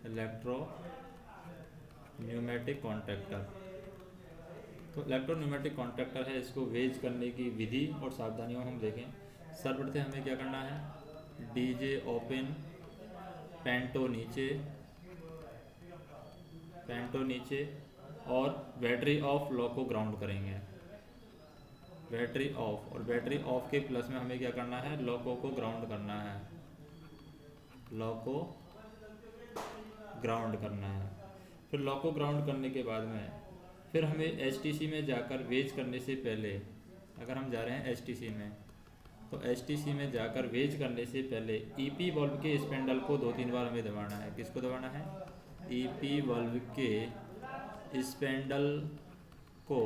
इलेक्ट्रो न्यूमेटिक कॉन्टैक्टर। तो इलेक्ट्रोन्यूमेटिक कॉन्टैक्टर है, इसको वेज करने की विधि और सावधानियों हम देखें। सर्वप्रथम हमें क्या करना है, डीजे ओपन, पेंटो नीचे, पेंटो नीचे और बैटरी ऑफ लॉको ग्राउंड करेंगे, बैटरी ऑफ। और बैटरी ऑफ के प्लस में हमें क्या करना है, लॉको को ग्राउंड करना है, लॉको ग्राउंड करना है। फिर लॉको ग्राउंड करने के बाद में फिर हमें एचटीसी में जाकर वेज करने से पहले, अगर हम जा रहे हैं एचटीसी में, तो एचटीसी में जाकर वेज करने से पहले ईपी वाल्व के स्पेंडल को 2-3 बार हमें दबाना है। किसको दबाना है, ईपी वाल्व के स्पेंडल को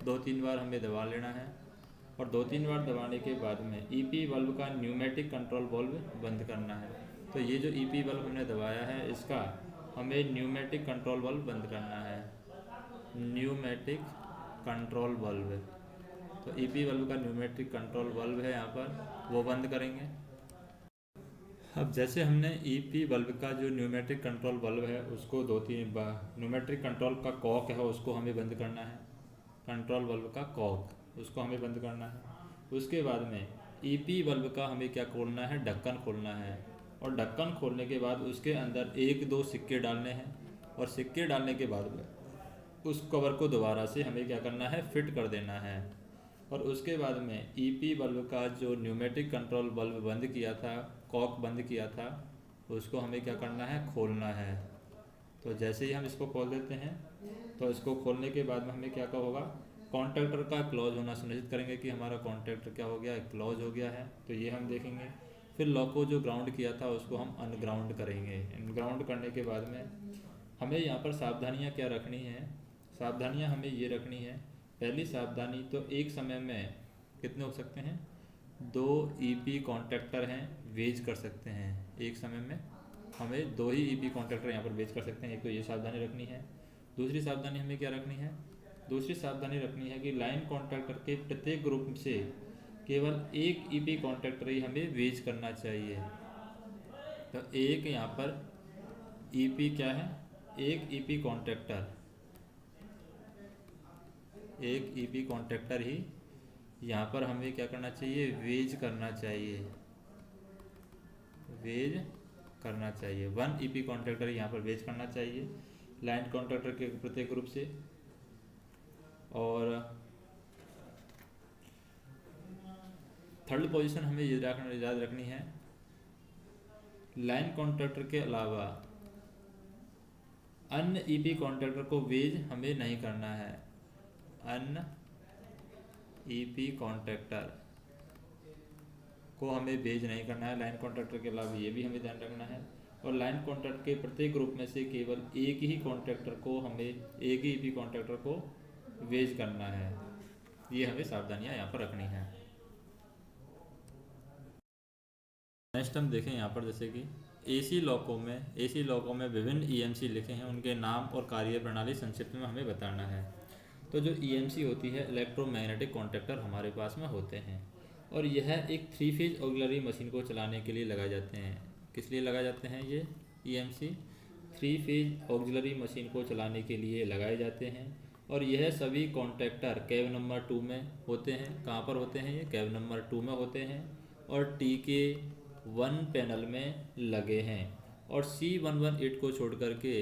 2-3 बार हमें दबा लेना है। और 2-3 बार दबाने के बाद में ईपी वाल्व का न्यूमेटिक कंट्रोल वाल्व बंद करना है। तो ये जो ईपी वाल्व हमने दबाया है इसका हमें न्यूमेटिक कंट्रोल वाल्व बंद करना है, न्यूमेटिक कंट्रोल वाल्व। तो ईपी वाल्व का न्यूमेटिक कंट्रोल वाल्व है यहाँ पर, वो बंद करेंगे। अब जैसे हमने ईपी वाल्व का जो न्यूमेटिक कंट्रोल वाल्व है उसको 2-3 बार, न्यूमेटिक कंट्रोल का कॉक है उसको हमें बंद करना है, कंट्रोल वाल्व का कॉक उसको हमें बंद करना है। उसके बाद में ईपी वाल्व का हमें क्या खोलना है, ढक्कन खोलना है। और ढक्कन खोलने के बाद उसके अंदर 1-2 सिक्के डालने हैं। और सिक्के डालने के बाद में उस कवर को दोबारा से हमें क्या करना है, फिट कर देना है। और उसके बाद में ईपी वाल्व का जो न्यूमेटिक कंट्रोल वाल्व बंद किया था, कॉक बंद किया था, उसको हमें क्या करना है, खोलना है। तो जैसे ही हम इसको खोल देते हैं तो इसको खोलने के बाद में हमें क्या होगा, कॉन्टैक्टर का क्लोज होना सुनिश्चित करेंगे कि हमारा कॉन्टैक्टर क्या हो गया है, क्लोज हो गया है। तो ये हम देखेंगे। फिर लॉक को जो ग्राउंड किया था उसको हम अनग्राउंड करेंगे। अनग्राउंड करने के बाद में हमें यहाँ पर सावधानियाँ क्या रखनी है, सावधानियाँ हमें ये रखनी है। पहली सावधानी तो एक समय में कितने हो सकते हैं, 2 ईपी कॉन्टैक्टर हैं वेज कर सकते हैं एक समय में, हमें 2 ही ईपी कॉन्टैक्टर यहाँ पर वेज कर सकते हैं। एक तो ये सावधानी रखनी है। दूसरी सावधानी हमें क्या रखनी है, दूसरी सावधानी रखनी है कि लाइन कॉन्टैक्टर के प्रत्येक ग्रुप से केवल एक ईपी कॉन्टैक्टर ही हमें वेज करना चाहिए। तो एक यहाँ पर ईपी क्या है, एक ईपी कॉन्टैक्टर, एक ईपी कॉन्टैक्टर ही यहाँ पर हमें क्या करना चाहिए, वेज करना चाहिए, वेज करना चाहिए। 1 ईपी कॉन्टैक्टर यहाँ पर वेज करना चाहिए लाइन कॉन्टैक्टर के प्रत्येक ग्रुप से। और थर्ड पोजीशन हमें याद रखनी है, लाइन कॉन्टैक्टर के अलावा अन्य ईपी कॉन्टैक्टर को वेज हमें नहीं करना है। अन्य ईपी कॉन्टैक्टर को हमें वेज नहीं करना है लाइन कॉन्टैक्टर के अलावा, ये भी हमें ध्यान रखना है। और लाइन कॉन्टैक्टर के प्रत्येक ग्रुप में से केवल एक ही कॉन्टैक्टर को हमें, एक ही ईपी कॉन्टैक्टर को वेज करना है। ये हमें सावधानियां यहाँ पर रखनी है। नेक्स्ट हम देखें यहाँ पर, जैसे कि एसी लॉकों में विभिन्न ईएमसी लिखे हैं, उनके नाम और कार्य प्रणाली संक्षिप्त में हमें बताना है। तो जो ईएमसी होती है इलेक्ट्रोमैग्नेटिक कॉन्टैक्टर हमारे पास में होते हैं, और यह एक 3 फेज ऑक्सिलरी मशीन को चलाने के लिए लगाए जाते हैं। किस लिए लगाए जाते हैं ये ईएमसी? 3 फेज ऑक्सिलरी मशीन को चलाने के लिए लगाए जाते हैं। और यह सभी कॉन्टैक्टर कैब नंबर 2 में होते हैं। कहाँ पर होते हैं? ये कैब नंबर 2 में होते हैं और TK1 पैनल में लगे हैं। और C118 को छोड़ करके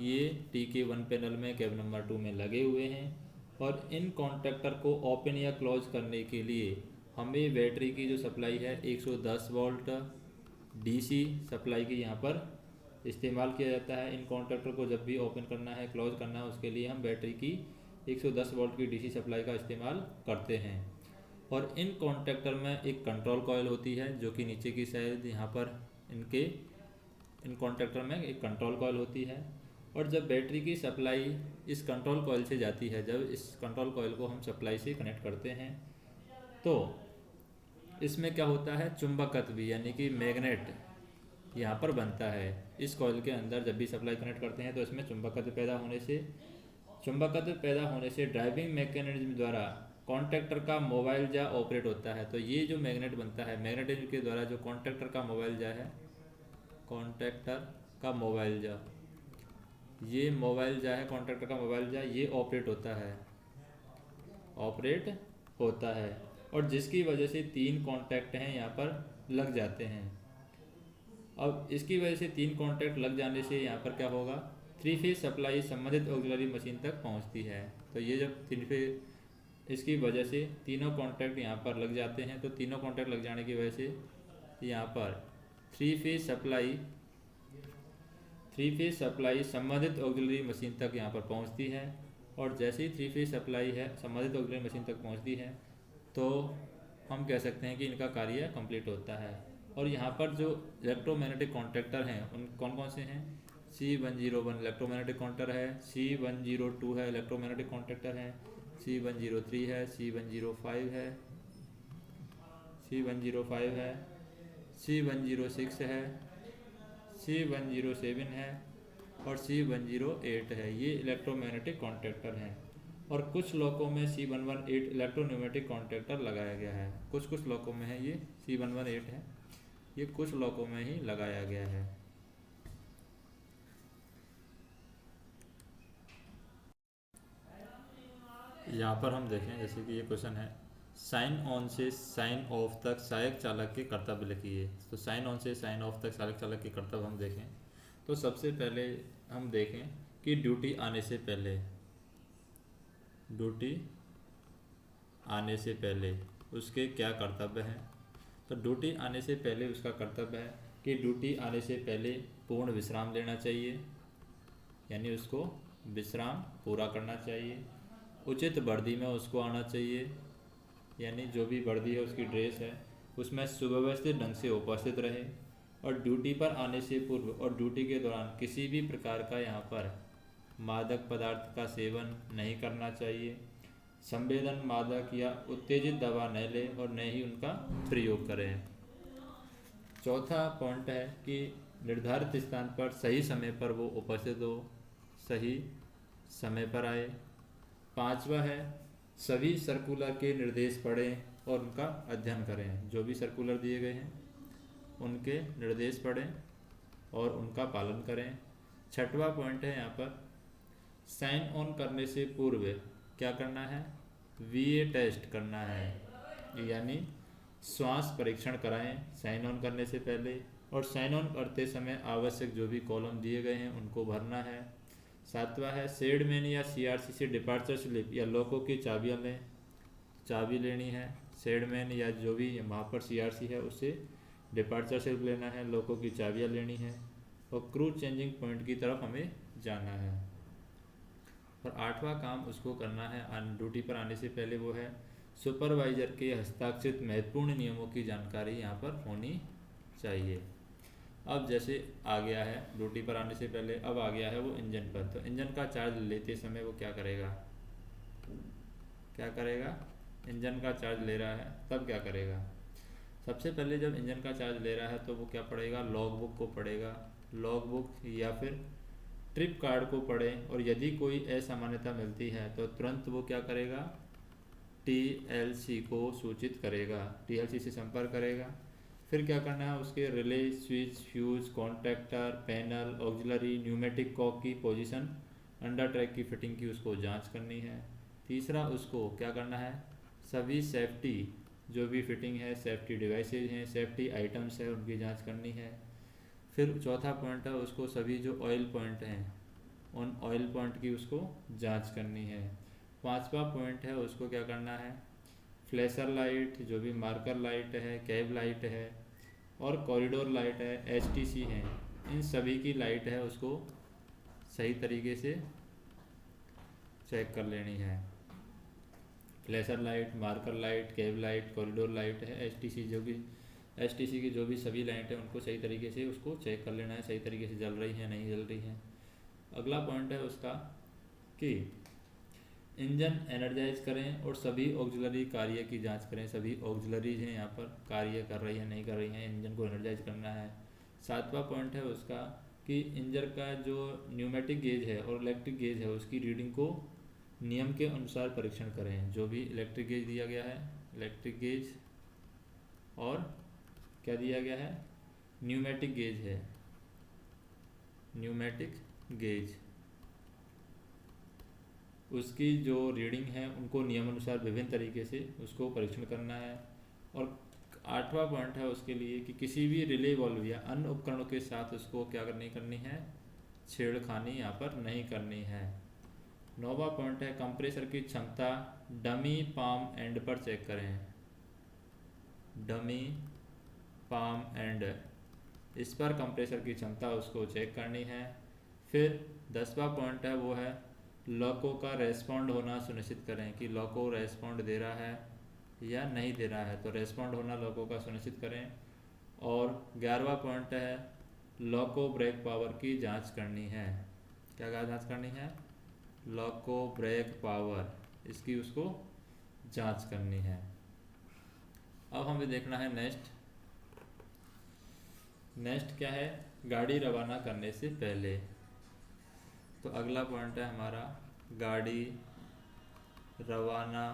ये TK1 पैनल में कैब नंबर 2 में लगे हुए हैं। और इन कॉन्टैक्टर को ओपन या क्लोज करने के लिए हमें बैटरी की जो सप्लाई है 110 वोल्ट DC सप्लाई की यहाँ पर इस्तेमाल किया जाता है। इन कॉन्टैक्टर को जब भी ओपन करना है, क्लोज करना है, उसके लिए हम बैटरी की 110 वोल्ट की DC सप्लाई का इस्तेमाल करते हैं। और इन कॉन्टैक्टर में एक कंट्रोल कॉइल होती है जो कि नीचे की साइड यहाँ पर इन कॉन्टैक्टर में एक कंट्रोल कॉइल होती है। और जब बैटरी की सप्लाई इस कंट्रोल कॉइल से जाती है, जब इस कंट्रोल कॉइल को हम सप्लाई से कनेक्ट करते हैं, तो इसमें क्या होता है? चुंबकत्व यानी कि मैग्नेट यहाँ पर बनता है। इस कॉइल के अंदर जब भी सप्लाई कनेक्ट करते हैं तो इसमें चुंबकत्व पैदा होने से ड्राइविंग मैकेनिज्म द्वारा कॉन्टैक्टर का मोबाइल जा ऑपरेट होता है। तो ये जो मैग्नेट बनता है, मैग्नेटिज्म के द्वारा जो कॉन्टैक्टर का मोबाइल जा है, कॉन्टैक्टर का मोबाइल जा, ये मोबाइल जा है, कॉन्टैक्टर का मोबाइल जा, ये ऑपरेट होता है। और जिसकी वजह से 3 कॉन्टैक्ट हैं यहाँ पर लग जाते हैं। अब इसकी वजह से 3 कॉन्टैक्ट लग जाने से यहाँ पर क्या होगा? 3 फेज सप्लाई संबंधित ऑक्सिलरी मशीन तक पहुँचती है। तो ये जब 3 फेज, इसकी वजह से तीनों कॉन्टैक्ट यहाँ पर लग जाते हैं। तो तीनों कॉन्टैक्ट लग जाने की वजह से यहाँ पर 3 फेज सप्लाई संबंधित ऑक्सिलरी मशीन तक यहाँ पर पहुँचती है। और जैसे ही 3 फेज सप्लाई है संबंधित ऑक्सिलरी मशीन तक पहुँचती है तो हम कह सकते हैं कि इनका कार्य कंप्लीट होता है। और यहाँ पर जो इलेक्ट्रोमैग्नेटिक कॉन्टैक्टर हैं उन कौन से हैं? C101 इलेक्ट्रोमैग्नेटिक कॉन्टैक्टर है, C102 है इलेक्ट्रोमैग्नेटिक कॉन्टैक्टर है, C103 है, C105 है, C106 है, C107 है और C108 है। ये इलेक्ट्रोमैग्नेटिक कॉन्टैक्टर हैं। और कुछ लोगों में C118 इलेक्ट्रोन्यूमेटिक कॉन्टैक्टर लगाया गया है। कुछ लोगों में है ये C118 है, ये कुछ लोगों में ही लगाया गया है। यहाँ पर हम देखें, जैसे कि ये क्वेश्चन है, साइन ऑन से साइन ऑफ तक सहायक चालक के कर्तव्य लिखिए। तो साइन ऑन से साइन ऑफ तक सहायक चालक के कर्तव्य हम देखें तो सबसे पहले हम देखें कि ड्यूटी आने से पहले उसके क्या कर्तव्य हैं। तो ड्यूटी आने से पहले उसका कर्तव्य है कि ड्यूटी आने से पहले पूर्ण विश्राम लेना चाहिए, यानी उसको विश्राम पूरा करना चाहिए। उचित वर्दी में उसको आना चाहिए, यानी जो भी वर्दी है उसकी ड्रेस है उसमें सुव्यवस्थित ढंग से उपस्थित रहे। और ड्यूटी पर आने से पूर्व और ड्यूटी के दौरान किसी भी प्रकार का यहाँ पर मादक पदार्थ का सेवन नहीं करना चाहिए। संवेदन मादक या उत्तेजित दवा न लें और न ही उनका प्रयोग करें। चौथा पॉइंट है कि निर्धारित स्थान पर सही समय पर वो उपस्थित हो, सही समय पर आए। पांचवा है सभी सर्कुलर के निर्देश पढ़ें और उनका अध्ययन करें। जो भी सर्कुलर दिए गए हैं उनके निर्देश पढ़ें और उनका पालन करें। छठवां पॉइंट है यहाँ पर साइन ऑन करने से पूर्व क्या करना है? VA टेस्ट करना है, यानी श्वास परीक्षण कराएं साइन ऑन करने से पहले। और साइन ऑन करते समय आवश्यक जो भी कॉलम दिए गए हैं उनको भरना है। सातवां है शेडमैन या CRC से डिपार्चर स्लिप या लॉको की चाबी लेनी है। शेडमैन या जो भी वहाँ पर CRC है उससे डिपार्चर स्लिप लेना है, लॉको की चाबियाँ लेनी है और क्रू चेंजिंग पॉइंट की तरफ हमें जाना है। और आठवां काम उसको करना है ड्यूटी पर आने से पहले, वो है सुपरवाइजर के हस्ताक्षरित महत्वपूर्ण नियमों की जानकारी यहाँ पर होनी चाहिए। अब जैसे आ गया है ड्यूटी पर आने से पहले, अब आ गया है वो इंजन पर। तो इंजन का चार्ज लेते समय वो क्या करेगा? इंजन का चार्ज ले रहा है तब क्या करेगा? सबसे पहले जब इंजन का चार्ज ले रहा है तो वो क्या पढ़ेगा? लॉग बुक को पढ़ेगा। लॉग बुक या फिर ट्रिप कार्ड को पढ़ें और यदि कोई असामान्यता मिलती है तो तुरंत वो क्या करेगा, टीएलसी को सूचित करेगा, टीएलसी से संपर्क करेगा। फिर क्या करना है, उसके relay, switch, fuse, contactor, panel, auxiliary, pneumatic cock की पोजीशन, अंडर ट्रैक की फिटिंग की उसको जांच करनी है। तीसरा, उसको क्या करना है, सभी सेफ्टी जो भी फिटिंग है, सेफ्टी डिवाइसेज हैं, सेफ्टी आइटम्स है, उनकी जांच करनी है। फिर चौथा पॉइंट है, उसको सभी जो ऑयल पॉइंट हैं उन ऑयल पॉइंट की उसको जांच करनी है। पांचवा पॉइंट है, उसको क्या करना है, फ्लैशर लाइट, जो भी मार्कर लाइट है, कैब लाइट है और कॉरिडोर लाइट है, एचटीसी है, इन सभी की लाइट है उसको सही तरीके से चेक कर लेनी है। Flasher light, marker light, cab light, corridor light है, एचटीसी की जो भी सभी लाइट है उनको सही तरीके से उसको चेक कर लेना है, सही तरीके से जल रही है नहीं जल रही है। अगला पॉइंट है उसका कि इंजन एनर्जाइज करें और सभी ऑक्सिलरी कार्य की जांच करें, सभी ऑक्सिलरीज हैं यहाँ पर कार्य कर रही है नहीं कर रही हैं, इंजन को एनर्जाइज करना है। सातवां पॉइंट है उसका कि इंजन का जो न्यूमेटिक गेज है और इलेक्ट्रिक गेज है उसकी रीडिंग को नियम के अनुसार परीक्षण करें। जो भी इलेक्ट्रिक गेज दिया गया है, इलेक्ट्रिक गेज और क्या दिया गया है, न्यूमेटिक गेज है, न्यूमेटिक गेज, उसकी जो रीडिंग है उनको नियमानुसार विभिन्न तरीके से उसको परीक्षण करना है। और आठवां पॉइंट है उसके लिए कि किसी भी रिले वाल्व या अन्य उपकरणों के साथ उसको क्या करनी है, छेड़खानी यहाँ पर नहीं करनी है। नौवां पॉइंट है, कंप्रेसर की क्षमता डमी पाम एंड पर चेक करें, डमी पाम एंड, इस पर कंप्रेसर की क्षमता उसको चेक करनी है। फिर 10वां पॉइंट है वो है लॉको का रेस्पॉन्ड होना सुनिश्चित करें कि लॉको रेस्पॉन्ड दे रहा है या नहीं दे रहा है, तो रेस्पॉन्ड होना लॉको का सुनिश्चित करें। और 11वां पॉइंट है लॉको ब्रेक पावर की जांच करनी है। क्या जांच करनी है, लॉको ब्रेक पावर, इसकी उसको जांच करनी है। अब हमें देखना है नेक्स्ट क्या है, गाड़ी रवाना करने से पहले। तो अगला पॉइंट है हमारा गाड़ी रवाना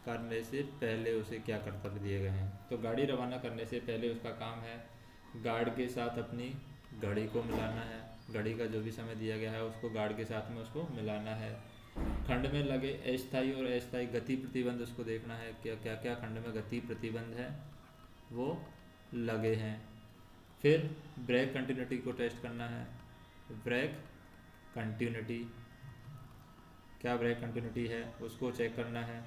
करने से पहले उसे क्या कर्तव्य दिए गए हैं। तो गाड़ी रवाना करने से पहले उसका काम है गार्ड के साथ अपनी घड़ी को मिलाना है, घड़ी का जो भी समय दिया गया है उसको गार्ड के साथ में उसको मिलाना है। खंड में लगे अस्थायी और अस्थायी गति प्रतिबंध उसको देखना है, क्या खंड में गति प्रतिबंध है वो लगे हैं। फिर ब्रेक कंटिन्यूटी को टेस्ट करना है, ब्रेक कंटिन्यूटी, क्या ब्रेक कंटिन्यूटी है उसको चेक करना है।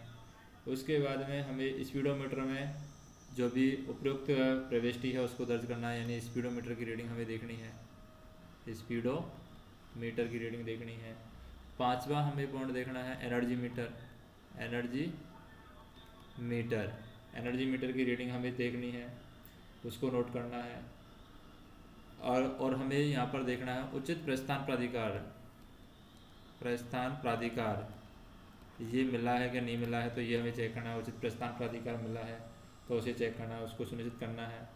उसके बाद में हमें स्पीडोमीटर में जो भी उपयुक्त प्रविष्टि है उसको दर्ज करना है, यानी स्पीडोमीटर की रीडिंग हमें देखनी है, स्पीडोमीटर की रीडिंग देखनी है। 5वां हमें पॉइंट देखना है एनर्जी मीटर की रीडिंग हमें देखनी है, उसको नोट करना है। और हमें यहाँ पर देखना है उचित प्रस्थान प्राधिकार ये मिला है कि नहीं मिला है, तो ये हमें चेक करना है। उचित प्रस्थान प्राधिकार मिला है तो उसे चेक करना है, उसको सुनिश्चित करना है।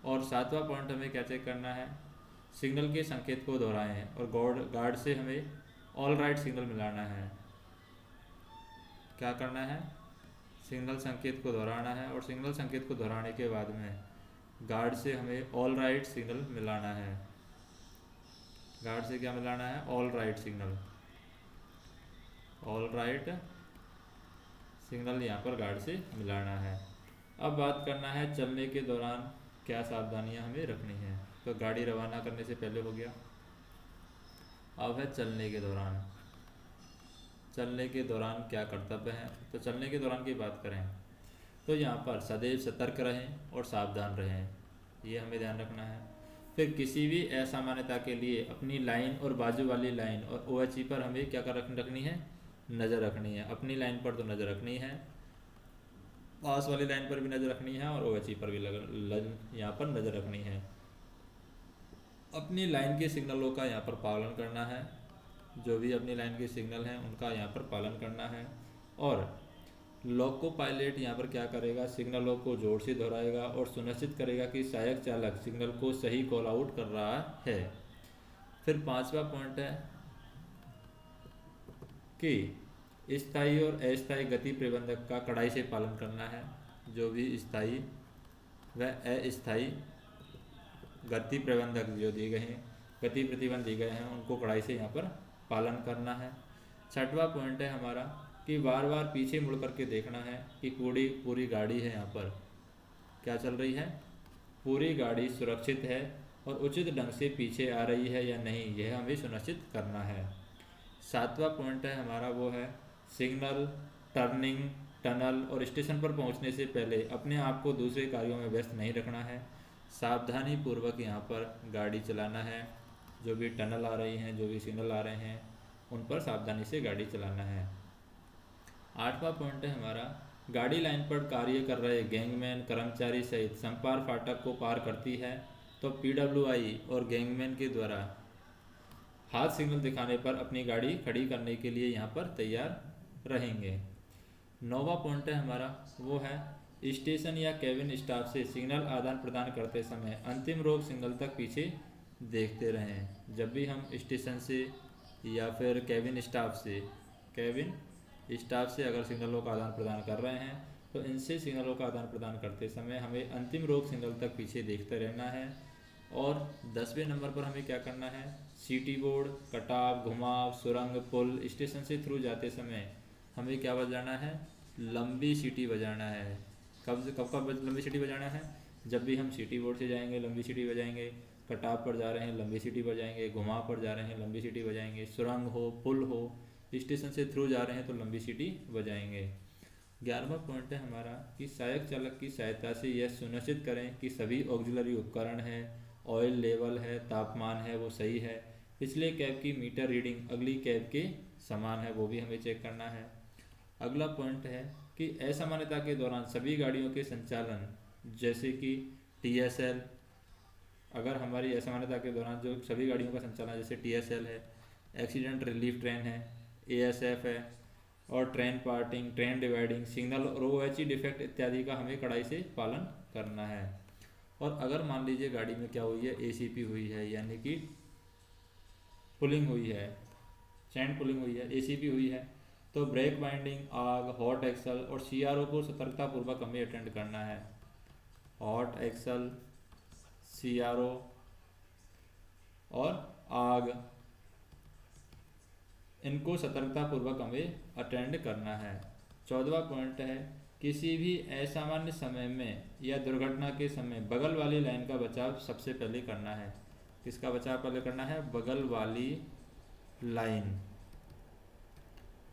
और 7वां पॉइंट हमें क्या चेक करना है, सिग्नल के संकेत को दोहराएं और गार्ड से हमें ऑल राइट सिग्नल मिलाना है। क्या करना है, सिग्नल संकेत को दोहराना है और सिग्नल संकेत को दोहराने के बाद में गार्ड से हमें ऑल राइट सिग्नल मिलाना है। गार्ड से क्या मिलाना है, all write signal, all write signal यहाँ पर गार्ड से मिलाना है। अब बात करना है चलने के दौरान क्या सावधानियां हमें रखनी है। तो गाड़ी रवाना करने से पहले हो गया, अब है चलने के दौरान क्या कर्तव्य है। तो चलने के दौरान की बात करें तो यहाँ पर सदैव सतर्क रहें और सावधान रहें, ये हमें ध्यान रखना है। फिर किसी भी असामान्यता के लिए अपनी लाइन और बाजू वाली लाइन और OHE पर हमें क्या रखनी है, नज़र रखनी है। अपनी लाइन पर तो नज़र रखनी है, पास वाली लाइन पर भी नज़र रखनी है और OHE पर भी यहाँ पर नज़र रखनी है। अपनी लाइन के सिग्नलों का यहाँ पर पालन करना है, जो भी अपनी लाइन के सिग्नल हैं उनका यहाँ पर पालन करना है। और लोको पायलट यहाँ पर क्या करेगा, सिग्नलों को जोर से दोहराएगा और सुनिश्चित करेगा कि सहायक चालक सिग्नल को सही कॉल आउट कर रहा है। फिर पांचवा पॉइंट है कि स्थायी और अस्थायी गति प्रबंधक का कड़ाई से पालन करना है। जो भी स्थायी व अस्थायी गति प्रबंधक जो दिए गए हैं, गति प्रतिबंध दिए गए हैं, उनको कड़ाई से यहाँ पर पालन करना है। छठवां पॉइंट है हमारा कि बार बार पीछे मुड़ करके देखना है कि पूरी गाड़ी है, यहाँ पर क्या चल रही है, पूरी गाड़ी सुरक्षित है और उचित ढंग से पीछे आ रही है या नहीं, यह हमें सुनिश्चित करना है। सातवां पॉइंट है हमारा वो है सिग्नल, टर्निंग, टनल और स्टेशन पर पहुंचने से पहले अपने आप को दूसरे कार्यों में व्यस्त नहीं रखना है। सावधानी पूर्वक यहाँ पर गाड़ी चलाना है। जो भी टनल आ रही हैं, जो भी सिग्नल आ रहे हैं, उन पर सावधानी से गाड़ी चलाना है। आठवां पॉइंट है हमारा गाड़ी लाइन पर कार्य कर रहे गैंगमैन कर्मचारी सहित संपार फाटक को पार करती है तो PWI और गैंगमैन के द्वारा हाथ सिग्नल दिखाने पर अपनी गाड़ी खड़ी करने के लिए यहाँ पर तैयार रहेंगे। नौवां पॉइंट है हमारा वो है स्टेशन या केबिन स्टाफ से सिग्नल आदान प्रदान करते समय अंतिम रोक सिग्नल तक पीछे देखते रहें। जब भी हम स्टेशन से या फिर केबिन स्टाफ से अगर सिग्नलों का आदान प्रदान कर रहे हैं तो इनसे सिग्नलों का आदान प्रदान करते समय हमें अंतिम रोक सिग्नल तक पीछे देखते रहना है। और 10वें नंबर पर हमें क्या करना है, सीटी बोर्ड, कटाव, घुमाव, सुरंग, पुल, स्टेशन से थ्रू जाते समय हमें क्या बजाना है, लंबी सीटी बजाना है। कब लंबी सीटी बजाना है, जब भी हम सीटी बोर्ड से जाएंगे लंबी सीटी बजाएंगे, कटाव पर जा रहे हैं लंबी सीटी बजाएंगे, घुमाव पर जा रहे हैं लंबी सीटी बजाएंगे, सुरंग हो, पुल हो, स्टेशन से थ्रू जा रहे हैं तो लंबी सीटी बजाएंगे। 11वां पॉइंट है हमारा कि सहायक चालक की सहायता से यह सुनिश्चित करें कि सभी ऑक्सिलरी उपकरण है, ऑयल लेवल है, तापमान है वो सही है, पिछले कैब की मीटर रीडिंग अगली कैब के समान है, वो भी हमें चेक करना है। अगला पॉइंट है कि असामान्यता के दौरान सभी गाड़ियों के संचालन जैसे कि TSL, अगर हमारी असामान्यता के दौरान जो सभी गाड़ियों का संचालन जैसे TSL है, एक्सीडेंट रिलीफ ट्रेन है, ASF है, और train parting, train dividing, signal और OHE डिफेक्ट इत्यादि का हमें कड़ाई से पालन करना है। और अगर मान लीजिए गाड़ी में क्या हुई है, ACP हुई है, यानी कि पुलिंग हुई है, चैन पुलिंग हुई है, ACP हुई है, तो ब्रेक बाइंडिंग, आग, हॉट एक्सल और CRO को सतर्कतापूर्वक हमें अटेंड करना है। हॉट एक्सल, CRO और आग, इनको सतर्कतापूर्वक हमें अटेंड करना है। 14वां पॉइंट है किसी भी असामान्य समय में या दुर्घटना के समय बगल वाली लाइन का बचाव सबसे पहले करना है। किसका बचाव पहले करना है, बगल वाली लाइन।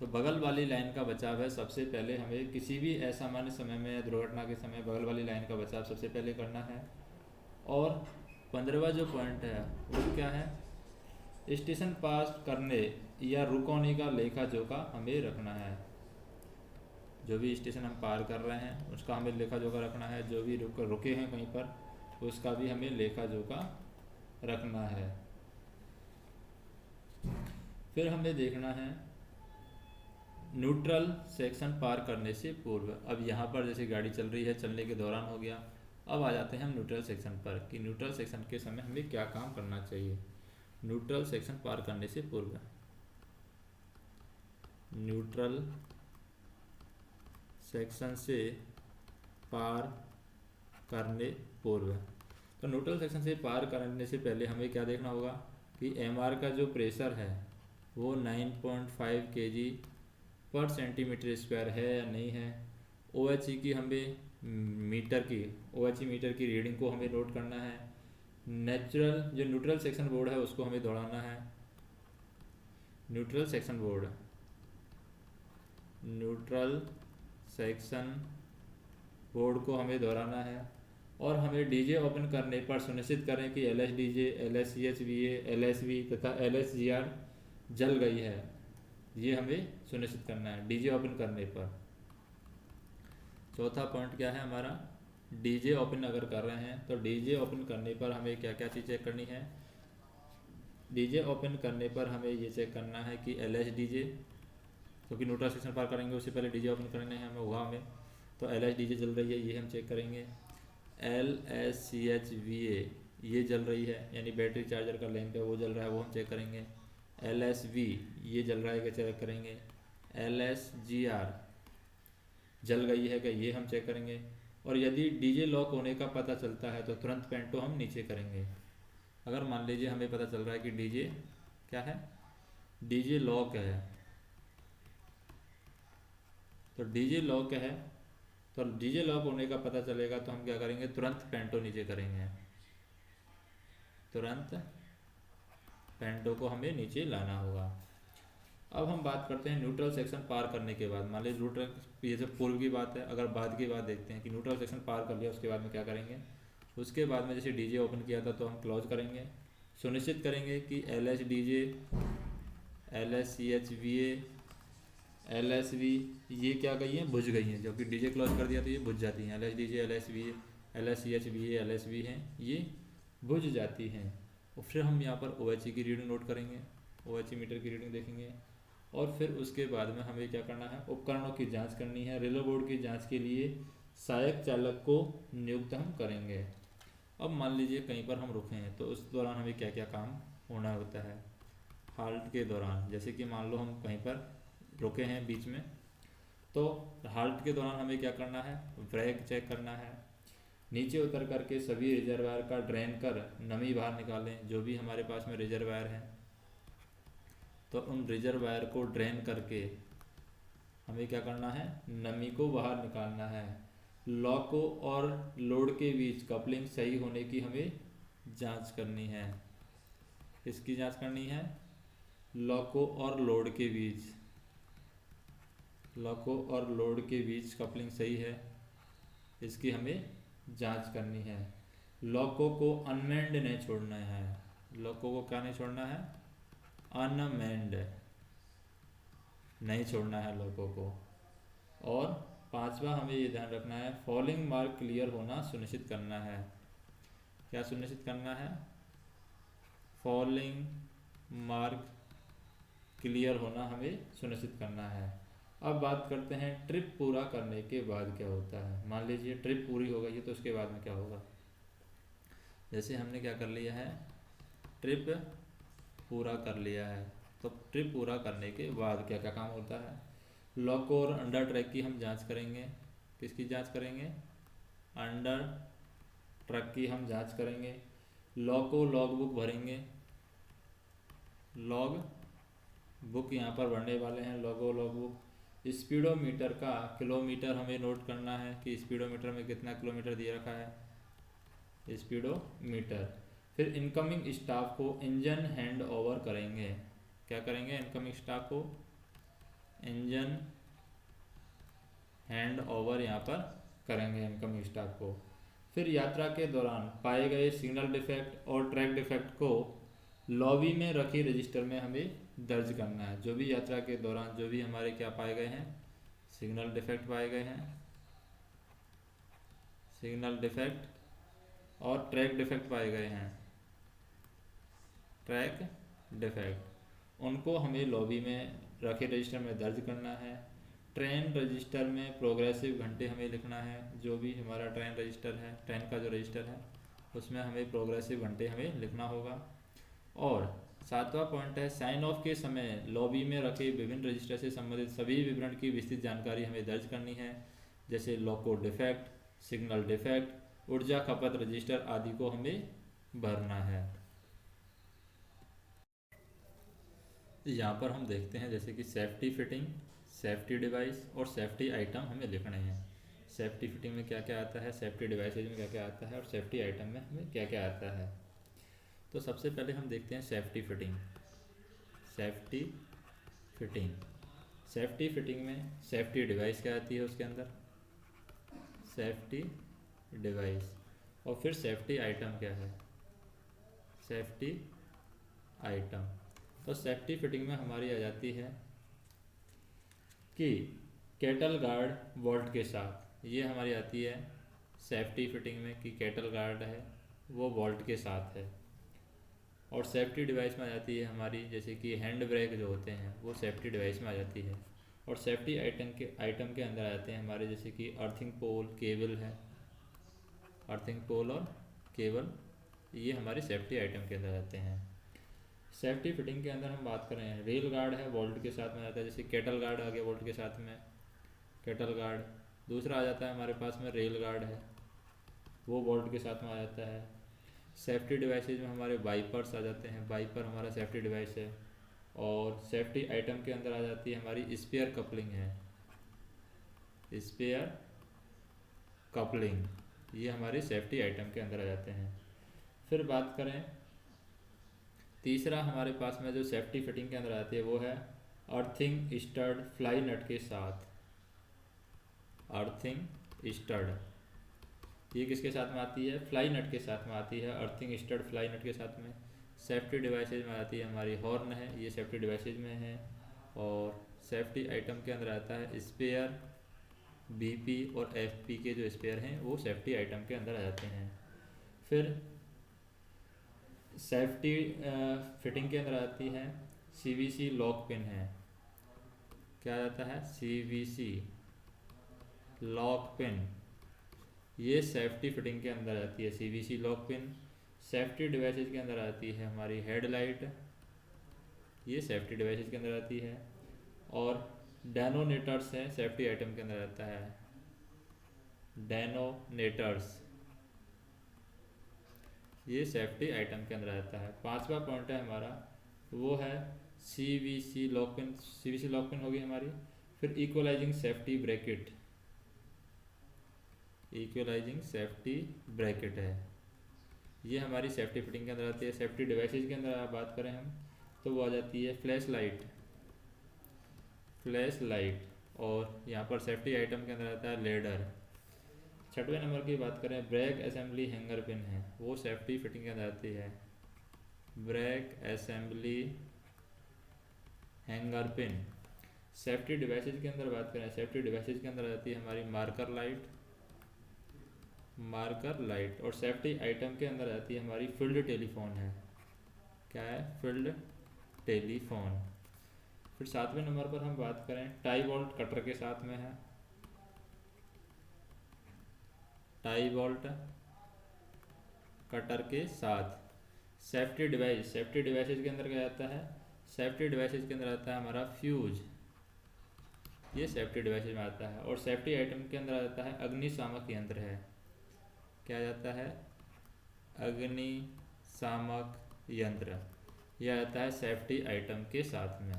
तो बगल वाली लाइन का बचाव है सबसे पहले हमें किसी भी असामान्य समय में या दुर्घटना के समय बगल वाली लाइन का बचाव सबसे पहले करना है। और 15वां जो पॉइंट है वो क्या है, स्टेशन पास करने या रुकने का लेखा जोखा हमें रखना है। जो भी स्टेशन हम पार कर रहे हैं उसका हमें लेखा जोखा रखना है, जो भी रुके हैं कहीं पर उसका भी हमें लेखा जोखा रखना है। फिर हमें देखना है न्यूट्रल सेक्शन पार करने से पूर्व। अब यहाँ पर जैसे गाड़ी चल रही है, चलने के दौरान हो गया, अब आ जाते हैं हम न्यूट्रल सेक्शन पर कि न्यूट्रल सेक्शन के समय हमें क्या काम करना चाहिए। न्यूट्रल सेक्शन पार करने से पूर्व, न्यूट्रल सेक्शन से पार करने पूर्व, तो न्यूट्रल सेक्शन से पार करने से पहले हमें क्या देखना होगा कि MR का जो प्रेशर है वो 9.5 kg पर सेंटीमीटर स्क्वायर है या नहीं है। OHE की हमें OHE मीटर की रीडिंग को हमें नोट करना है। जो न्यूट्रल सेक्शन बोर्ड है उसको हमें दौड़ाना है। न्यूट्रल सेक्शन बोर्ड को हमें दोहराना है। और हमें DJ ओपन करने पर सुनिश्चित करें कि LSDJ, LSCHVA, LSV तथा LSGR जल गई है, ये हमें सुनिश्चित करना है DJ ओपन करने पर। चौथा पॉइंट क्या है हमारा, DJ ओपन अगर कर रहे हैं तो DJ ओपन करने पर हमें क्या क्या चीज़ चेक करनी है। DJ ओपन करने पर हमें ये चेक करना है कि LSDJ, क्योंकि न्यूट्रल सेक्शन पार करेंगे उससे पहले DJ ओपन करने हैं हमें, तो LSDJ चल रही है ये हम चेक करेंगे। LSCHVA ये जल रही है, यानी बैटरी चार्जर का लैंप है वो जल रहा है, वो हम चेक करेंगे। LSV ये जल रहा है क्या, चेक करेंगे। LSGR जल गई है क्या, ये हम चेक करेंगे। और यदि डीजे लॉक होने का पता चलता है तो तुरंत पेंटो हम नीचे करेंगे। अगर मान लीजिए हमें पता चल रहा है कि डीजे क्या है, डीजे लॉक है, तो डीजे लॉक है, तो डीजे लॉक होने का पता चलेगा तो हम क्या करेंगे, तुरंत पेंटो नीचे करेंगे। तुरंत पेंटो को हमें नीचे लाना होगा। अब हम बात करते हैं न्यूट्रल सेक्शन पार करने के बाद। मान लीजिए न्यूट्रल, ये सब पूर्व की बात है। अगर बाद की बात देखते हैं कि न्यूट्रल सेक्शन पार कर लिया उसके बाद में क्या करेंगे। उसके बाद में जैसे डीजे ओपन किया था तो हम क्लोज करेंगे। सुनिश्चित करेंगे कि LSDJ, LSCHVA, LSV ये क्या गई हैं, बुझ गई हैं। जबकि डीजे क्लोज कर दिया तो ये बुझ जाती हैं। LSDJ, LSVA, LSCHVA, LSV हैं, ये बुझ जाती हैं। और फिर हम यहाँ पर OHE की रीडिंग नोट करेंगे, OHE मीटर की रीडिंग देखेंगे। और फिर उसके बाद में हमें क्या करना है, उपकरणों की जांच करनी है। रिले बोर्ड की जांच के लिए सहायक चालक को नियुक्त हम करेंगे। अब मान लीजिए कहीं पर हम रुके हैं तो उस दौरान हमें क्या क्या काम होना होता है। हाल्ट के दौरान, जैसे कि मान लो हम कहीं पर रुके हैं बीच में, तो हाल्ट के दौरान हमें क्या करना है, ब्रेक चेक करना है। नीचे उतर करके सभी रिजर्वायर का ड्रेन कर नमी बाहर निकालें। जो भी हमारे पास में रिजर्वायर है तो उन रिजर्वायर को ड्रेन करके हमें क्या करना है, नमी को बाहर निकालना है। लॉको और लोड के बीच कपलिंग सही होने की हमें जांच करनी है। इसकी जांच करनी है, लॉको और लोड के बीच, लॉको और लोड के बीच कपलिंग सही है, इसकी हमें जांच करनी है। लॉको को अनमेंड नहीं छोड़ना है। लॉको को क्या नहीं छोड़ना है, अनमेंड नहीं छोड़ना है लॉको को। और पांचवा हमें ये ध्यान रखना है, फॉलिंग मार्क क्लियर होना सुनिश्चित करना है। क्या सुनिश्चित करना है, फॉलिंग मार्क क्लियर होना हमें सुनिश्चित करना है। अब बात करते हैं ट्रिप पूरा करने के बाद क्या होता है। मान लीजिए ट्रिप पूरी हो गई है तो उसके बाद में क्या होगा। जैसे हमने क्या कर लिया है, ट्रिप पूरा कर लिया है, तो ट्रिप पूरा करने के बाद क्या क्या काम होता है। लॉक और अंडर ट्रैक की हम जांच करेंगे। किसकी जांच करेंगे, अंडर ट्रक की हम जांच करेंगे। लॉग को लॉग बुक भरेंगे, लॉग बुक यहाँ पर भरने वाले हैं, लॉगो लॉग बुक। स्पीडोमीटर का किलोमीटर हमें नोट करना है कि स्पीडोमीटर में कितना किलोमीटर दिया रखा है, स्पीडोमीटर। फिर इनकमिंग स्टाफ को इंजन हैंड ओवर करेंगे। क्या करेंगे, इनकमिंग स्टाफ को इंजन हैंड ओवर यहाँ पर करेंगे, इनकमिंग स्टाफ को। फिर यात्रा के दौरान पाए गए सिग्नल डिफेक्ट और ट्रैक डिफेक्ट को लॉबी में रखी रजिस्टर में हमें दर्ज करना है। जो भी यात्रा के दौरान जो भी हमारे क्या पाए गए हैं, सिग्नल डिफेक्ट पाए गए हैं, सिग्नल डिफेक्ट और ट्रैक डिफेक्ट पाए गए हैं, ट्रैक डिफेक्ट, उनको हमें लॉबी में रखे रजिस्टर में दर्ज करना है। ट्रेन रजिस्टर में प्रोग्रेसिव घंटे हमें लिखना है। जो भी हमारा ट्रेन रजिस्टर है, ट्रेन का जो रजिस्टर है उसमें हमें प्रोग्रेसिव घंटे हमें लिखना होगा। और सातवां पॉइंट है, साइन ऑफ के समय लॉबी में रखे विभिन्न रजिस्टर से संबंधित सभी विवरण की विस्तृत जानकारी हमें दर्ज करनी है। जैसे लॉको डिफेक्ट, सिग्नल डिफेक्ट, ऊर्जा खपत रजिस्टर आदि को हमें भरना है। यहाँ पर हम देखते हैं जैसे कि सेफ्टी फिटिंग, सेफ्टी डिवाइस और सेफ्टी आइटम हमें लिखने हैं। सेफ्टी फिटिंग में क्या क्या आता है, सेफ्टी डिवाइसेज में क्या क्या आता है और सेफ्टी आइटम में हमें क्या क्या आता है। तो सबसे पहले हम देखते हैं safety fitting. Safety fitting, safety fitting में सेफ्टी डिवाइस क्या आती है उसके अंदर, सेफ्टी डिवाइस। और फिर सेफ्टी आइटम क्या है, सेफ्टी आइटम। तो सेफ्टी फिटिंग में हमारी आ जाती है कि कैटल गार्ड वॉल्ट के साथ, ये हमारी आती है सेफ्टी फिटिंग में कि कैटल गार्ड है वो वॉल्ट के साथ है। और सेफ्टी डिवाइस में आ जाती है हमारी जैसे कि हैंड ब्रेक जो होते हैं वो सेफ्टी डिवाइस में आ जाती है। और सेफ्टी आइटम के अंदर आ जाते हैं हमारे जैसे कि अर्थिंग पोल, केबल है, अर्थिंग पोल और केबल ये हमारे सेफ्टी आइटम के अंदर आते हैं। सेफ्टी फिटिंग के अंदर हम बात करें, रेल गार्ड है बोल्ट के साथ में आता है, जैसे कैटल गार्ड आ गया बोल्ट के साथ में, कैटल गार्ड। दूसरा आ जाता है हमारे पास में रेल गार्ड है, वो बोल्ट के साथ में आ जाता है। सेफ्टी डिवाइसेज में हमारे वाइपर्स आ जाते हैं, वाइपर हमारा सेफ्टी डिवाइस है। और सेफ्टी आइटम के अंदर आ जाती है हमारी स्पेयर कपलिंग है, स्पेयर कपलिंग, ये हमारे सेफ्टी आइटम के अंदर आ जाते हैं। फिर बात करें, तीसरा हमारे पास में जो सेफ्टी फिटिंग के अंदर आती है वो है अर्थिंग स्टड फ्लाई नट के साथ, अर्थिंग स्टड। ये किसके साथ में आती है? फ्लाई नट के साथ में आती है, अर्थिंग स्टड फ्लाई नट के साथ में। सेफ्टी डिवाइसेज में आती है हमारी हॉर्न है, ये सेफ्टी डिवाइसेज में है। और सेफ्टी आइटम के अंदर आता है स्पेयर, बीपी और एफपी के जो स्पेयर हैं वो सेफ्टी आइटम के अंदर आ जाते हैं। फिर सेफ्टी फिटिंग के अंदर आती है सीवीसी लॉक पिन है, क्या आता है? सीवीसी लॉक पिन, ये सेफ्टी फिटिंग के अंदर आती है CVC lock pin. Safety devices के अंदर आती है हमारी हेडलाइट, ये सेफ्टी डिवाइसेज के अंदर आती है। और डेनोनेटर्स है, सेफ्टी आइटम के अंदर आता है, डेनोनेटर्स, ये सेफ्टी आइटम के अंदर आता है। पांचवा पॉइंट है हमारा वो है CVC lock pin, CVC lock pin होगी हमारी। फिर equalising safety bracket, equalising safety bracket है, ये हमारी सेफ्टी फिटिंग के अंदर आती है। सेफ्टी डिवाइसेज के अंदर बात करें हम तो वो आ जाती है फ्लैश लाइट, फ्लैश लाइट। और यहाँ पर सेफ्टी आइटम के अंदर आता है लेडर। छठवें नंबर की बात करें, ब्रेक असेंबली हैंगर पिन है, वो सेफ्टी फिटिंग के अंदर आती है, brake assembly hanger pin. Safety devices के अंदर बात करें, सेफ्टी डिवाइसेज के अंदर आती है हमारी मार्कर लाइट, मार्कर लाइट। और सेफ्टी आइटम के अंदर आती है हमारी फील्ड टेलीफोन है, क्या है? Field telephone. फिर सातवें नंबर पर हम बात करें, टाई बोल्ट कटर के साथ में है, टाई बोल्ट कटर के साथ। सेफ्टी डिवाइस, सेफ्टी डिवाइसेज के अंदर क्या आता है? सेफ्टी डिवाइसेज के अंदर आता है हमारा फ्यूज, ये सेफ्टी डिवाइसेज में आता है। और सेफ्टी आइटम के अंदर आता है अग्निशामक यंत्र है, क्या जाता है? अग्निशामक यंत्र, यह आता है सेफ्टी आइटम के साथ में।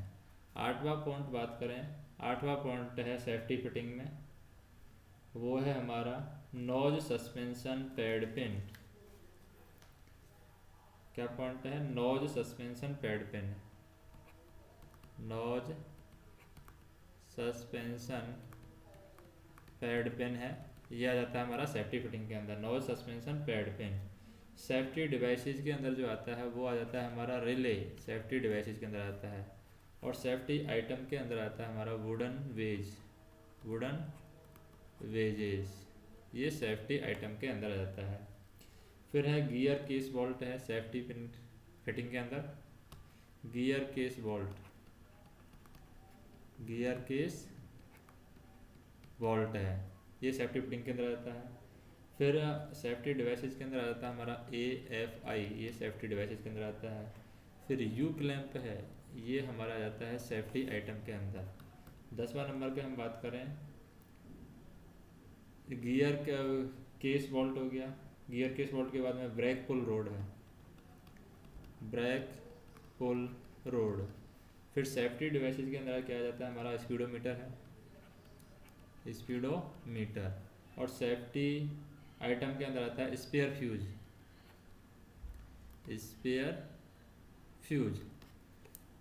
आठवां पॉइंट बात करें, आठवां पॉइंट है सेफ्टी फिटिंग में, वो है हमारा नोज सस्पेंशन पैड पिन। क्या पॉइंट है? Nose suspension pad pin, nose suspension pad pin है, यह आ जाता है हमारा सेफ्टी फिटिंग के अंदर, nose suspension pad pin. Safety devices के अंदर जो आता है वो आ जाता है हमारा रिले, सेफ्टी डिवाइसेज के अंदर आता है। और सेफ्टी आइटम के अंदर आता है हमारा वुडन वेज, वुडन वेजेस, ये सेफ्टी आइटम के अंदर आ जाता है। फिर है गियर केस बोल्ट है सेफ्टी पिन फिटिंग के अंदर, gear case bolt, gear case bolt है, ये सेफ्टी फिटिंग के अंदर आता है। फिर सेफ्टी डिवाइसेज के अंदर आ जाता है हमारा AFI, ये सेफ्टी डिवाइसेज के अंदर आता है। फिर यू क्लैंप है, ये हमारा आ जाता है सेफ्टी आइटम के अंदर। 10वां नंबर पे हम बात करें, गियर केस बोल्ट हो गया, गियर केस बोल्ट के बाद में ब्रेक पुल रोड है, ब्रेक पुल रोड। फिर सेफ्टी डिवाइसेज के अंदर क्या आ जाता है हमारा स्पीडोमीटर है, स्पीडोमीटर। और सेफ्टी आइटम के अंदर आता है स्पेयर फ्यूज, स्पेयर फ्यूज।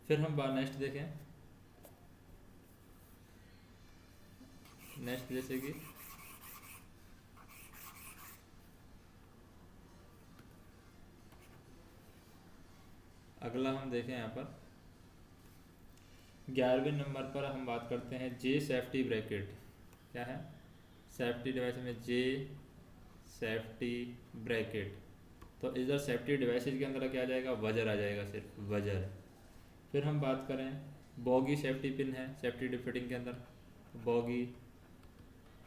फिर हम नेक्स्ट देखें, नेक्स्ट जैसे कि अगला हम देखें यहाँ पर 11वें नंबर पर हम बात करते हैं जे सेफ्टी ब्रैकेट, क्या है? सेफ्टी डिवाइस में जे सेफ्टी ब्रैकेट। तो इधर सेफ्टी डिवाइसेज के अंदर क्या आ जाएगा? वजर आ जाएगा, सिर्फ वजर। फिर हम बात करें, बॉगी सेफ्टी पिन है सेफ्टी फिटिंग के अंदर, बॉगी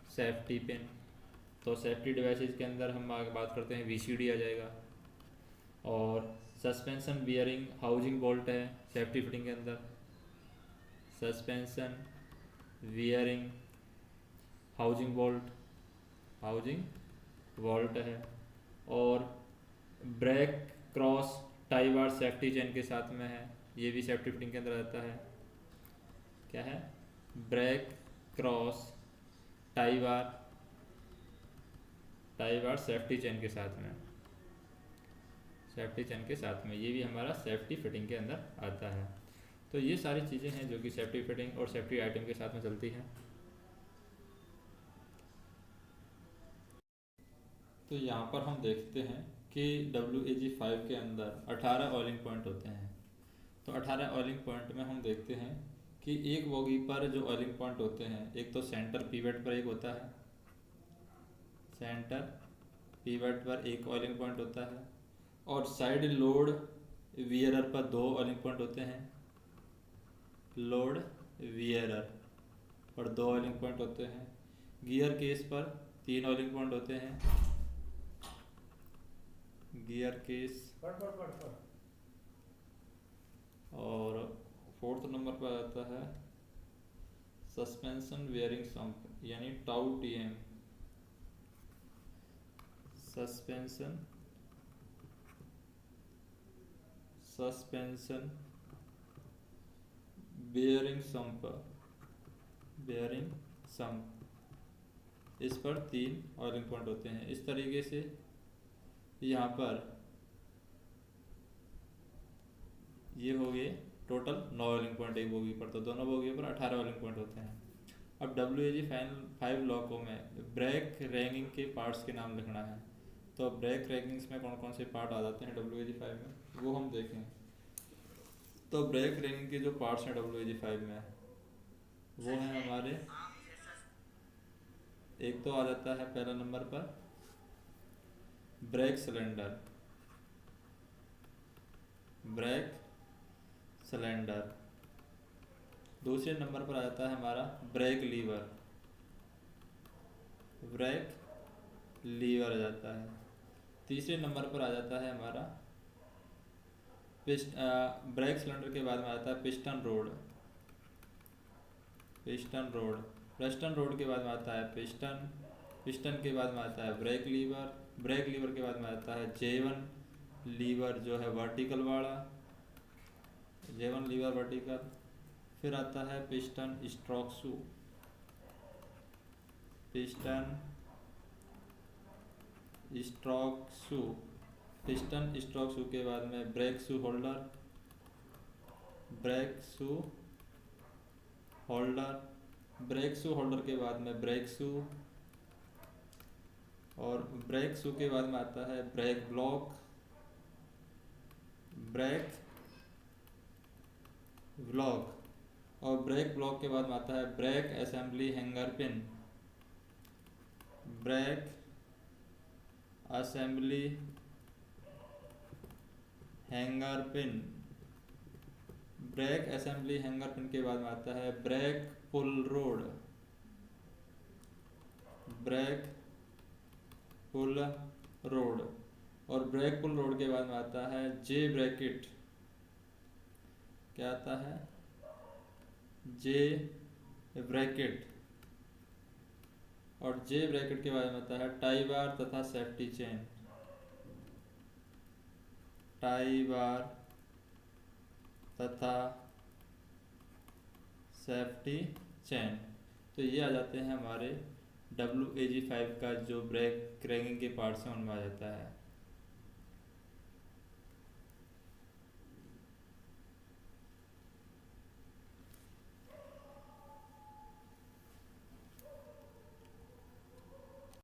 सेफ्टी पिन। तो सेफ्टी डिवाइसेज के अंदर हम आगे बात करते हैं VCD आ जाएगा, और सस्पेंशन बियरिंग हाउसिंग बोल्ट है सेफ्टी फिटिंग के अंदर, सस्पेंशन बियरिंग हाउसिंग बोल्ट है। और brake cross tie bar safety chain के साथ में है, ये भी सेफ्टी फिटिंग के अंदर आता है। क्या है? Brake cross tie bar safety chain के साथ में, ये भी हमारा सेफ्टी फिटिंग के अंदर आता है। तो ये सारी चीज़ें हैं जो कि सेफ्टी फिटिंग और सेफ्टी आइटम के साथ में चलती हैं। तो यहाँ पर हम देखते हैं कि WAG-5 के अंदर 18 ऑयलिंग पॉइंट होते हैं। तो 18 ऑयलिंग पॉइंट में हम देखते हैं कि एक बोगी पर जो ऑयलिंग पॉइंट होते हैं, एक तो सेंटर पीवट पर एक होता है, सेंटर पीवट पर एक ऑयलिंग पॉइंट होता है, और साइड लोड वियरर पर 2 ऑयलिंग पॉइंट होते हैं, लोड वियरर पर 2 ऑयलिंग पॉइंट होते हैं। गियर केस पर 3 ऑयलिंग पॉइंट होते हैं, गियर केस। और 4th नंबर पर आता है सस्पेंशन वेयरिंग सम्प यानी tau TM, suspension bearing sump, इस पर 3 ऑयलिंग पॉइंट होते हैं। इस तरीके से यहाँ पर ये हो गए टोटल 9 ऑयलिंग पॉइंट एक बोगी पर, तो दोनों बोगी पर 18 ऑयलिंग पॉइंट होते हैं। अब WAG-5 लॉकों में ब्रेक रैगिंग के पार्ट्स के नाम लिखना है। तो ब्रेक रैगिंग्स में कौन कौन से पार्ट आ जाते हैं WAG-5 में, वो हम देखें। तो ब्रेक रैगिंग के जो पार्ट्स हैं WAG-5 में, वो हैं हमारे, एक तो आ जाता है पहला नंबर पर ब्रेक सिलेंडर, दूसरे नंबर पर आ जाता है हमारा ब्रेक लीवर आ जाता है। तीसरे नंबर पर आ जाता है हमारा ब्रेक सिलेंडर के बाद में आता है पिस्टन रोड, पिस्टन रोड के बाद में आता है पिस्टन के बाद में आता है ब्रेक लीवर के बाद में आता है J1 लीवर जो है वर्टिकल वाला, J1 लीवर वर्टिकल। फिर आता है पिस्टन स्ट्रोक शू के बाद में ब्रेक शू होल्डर के बाद में ब्रेक शू, और ब्रेक शू के बाद में आता है ब्रेक ब्लॉक और ब्रेक ब्लॉक के बाद में आता है brake assembly hanger pin, brake assembly hanger pin के बाद में आता है ब्रेक पुल रोड, और ब्रेक पुल रोड के बाद में आता है J ब्रैकेट, क्या आता है J ब्रैकेट, और J ब्रैकेट के बाद में आता है टाई बार तथा सेफ्टी चेन। तो ये आ जाते हैं हमारे WAG-5 का जो ब्रेक रैगिंग के पार्ट्स हैं उनमें आ जाता है।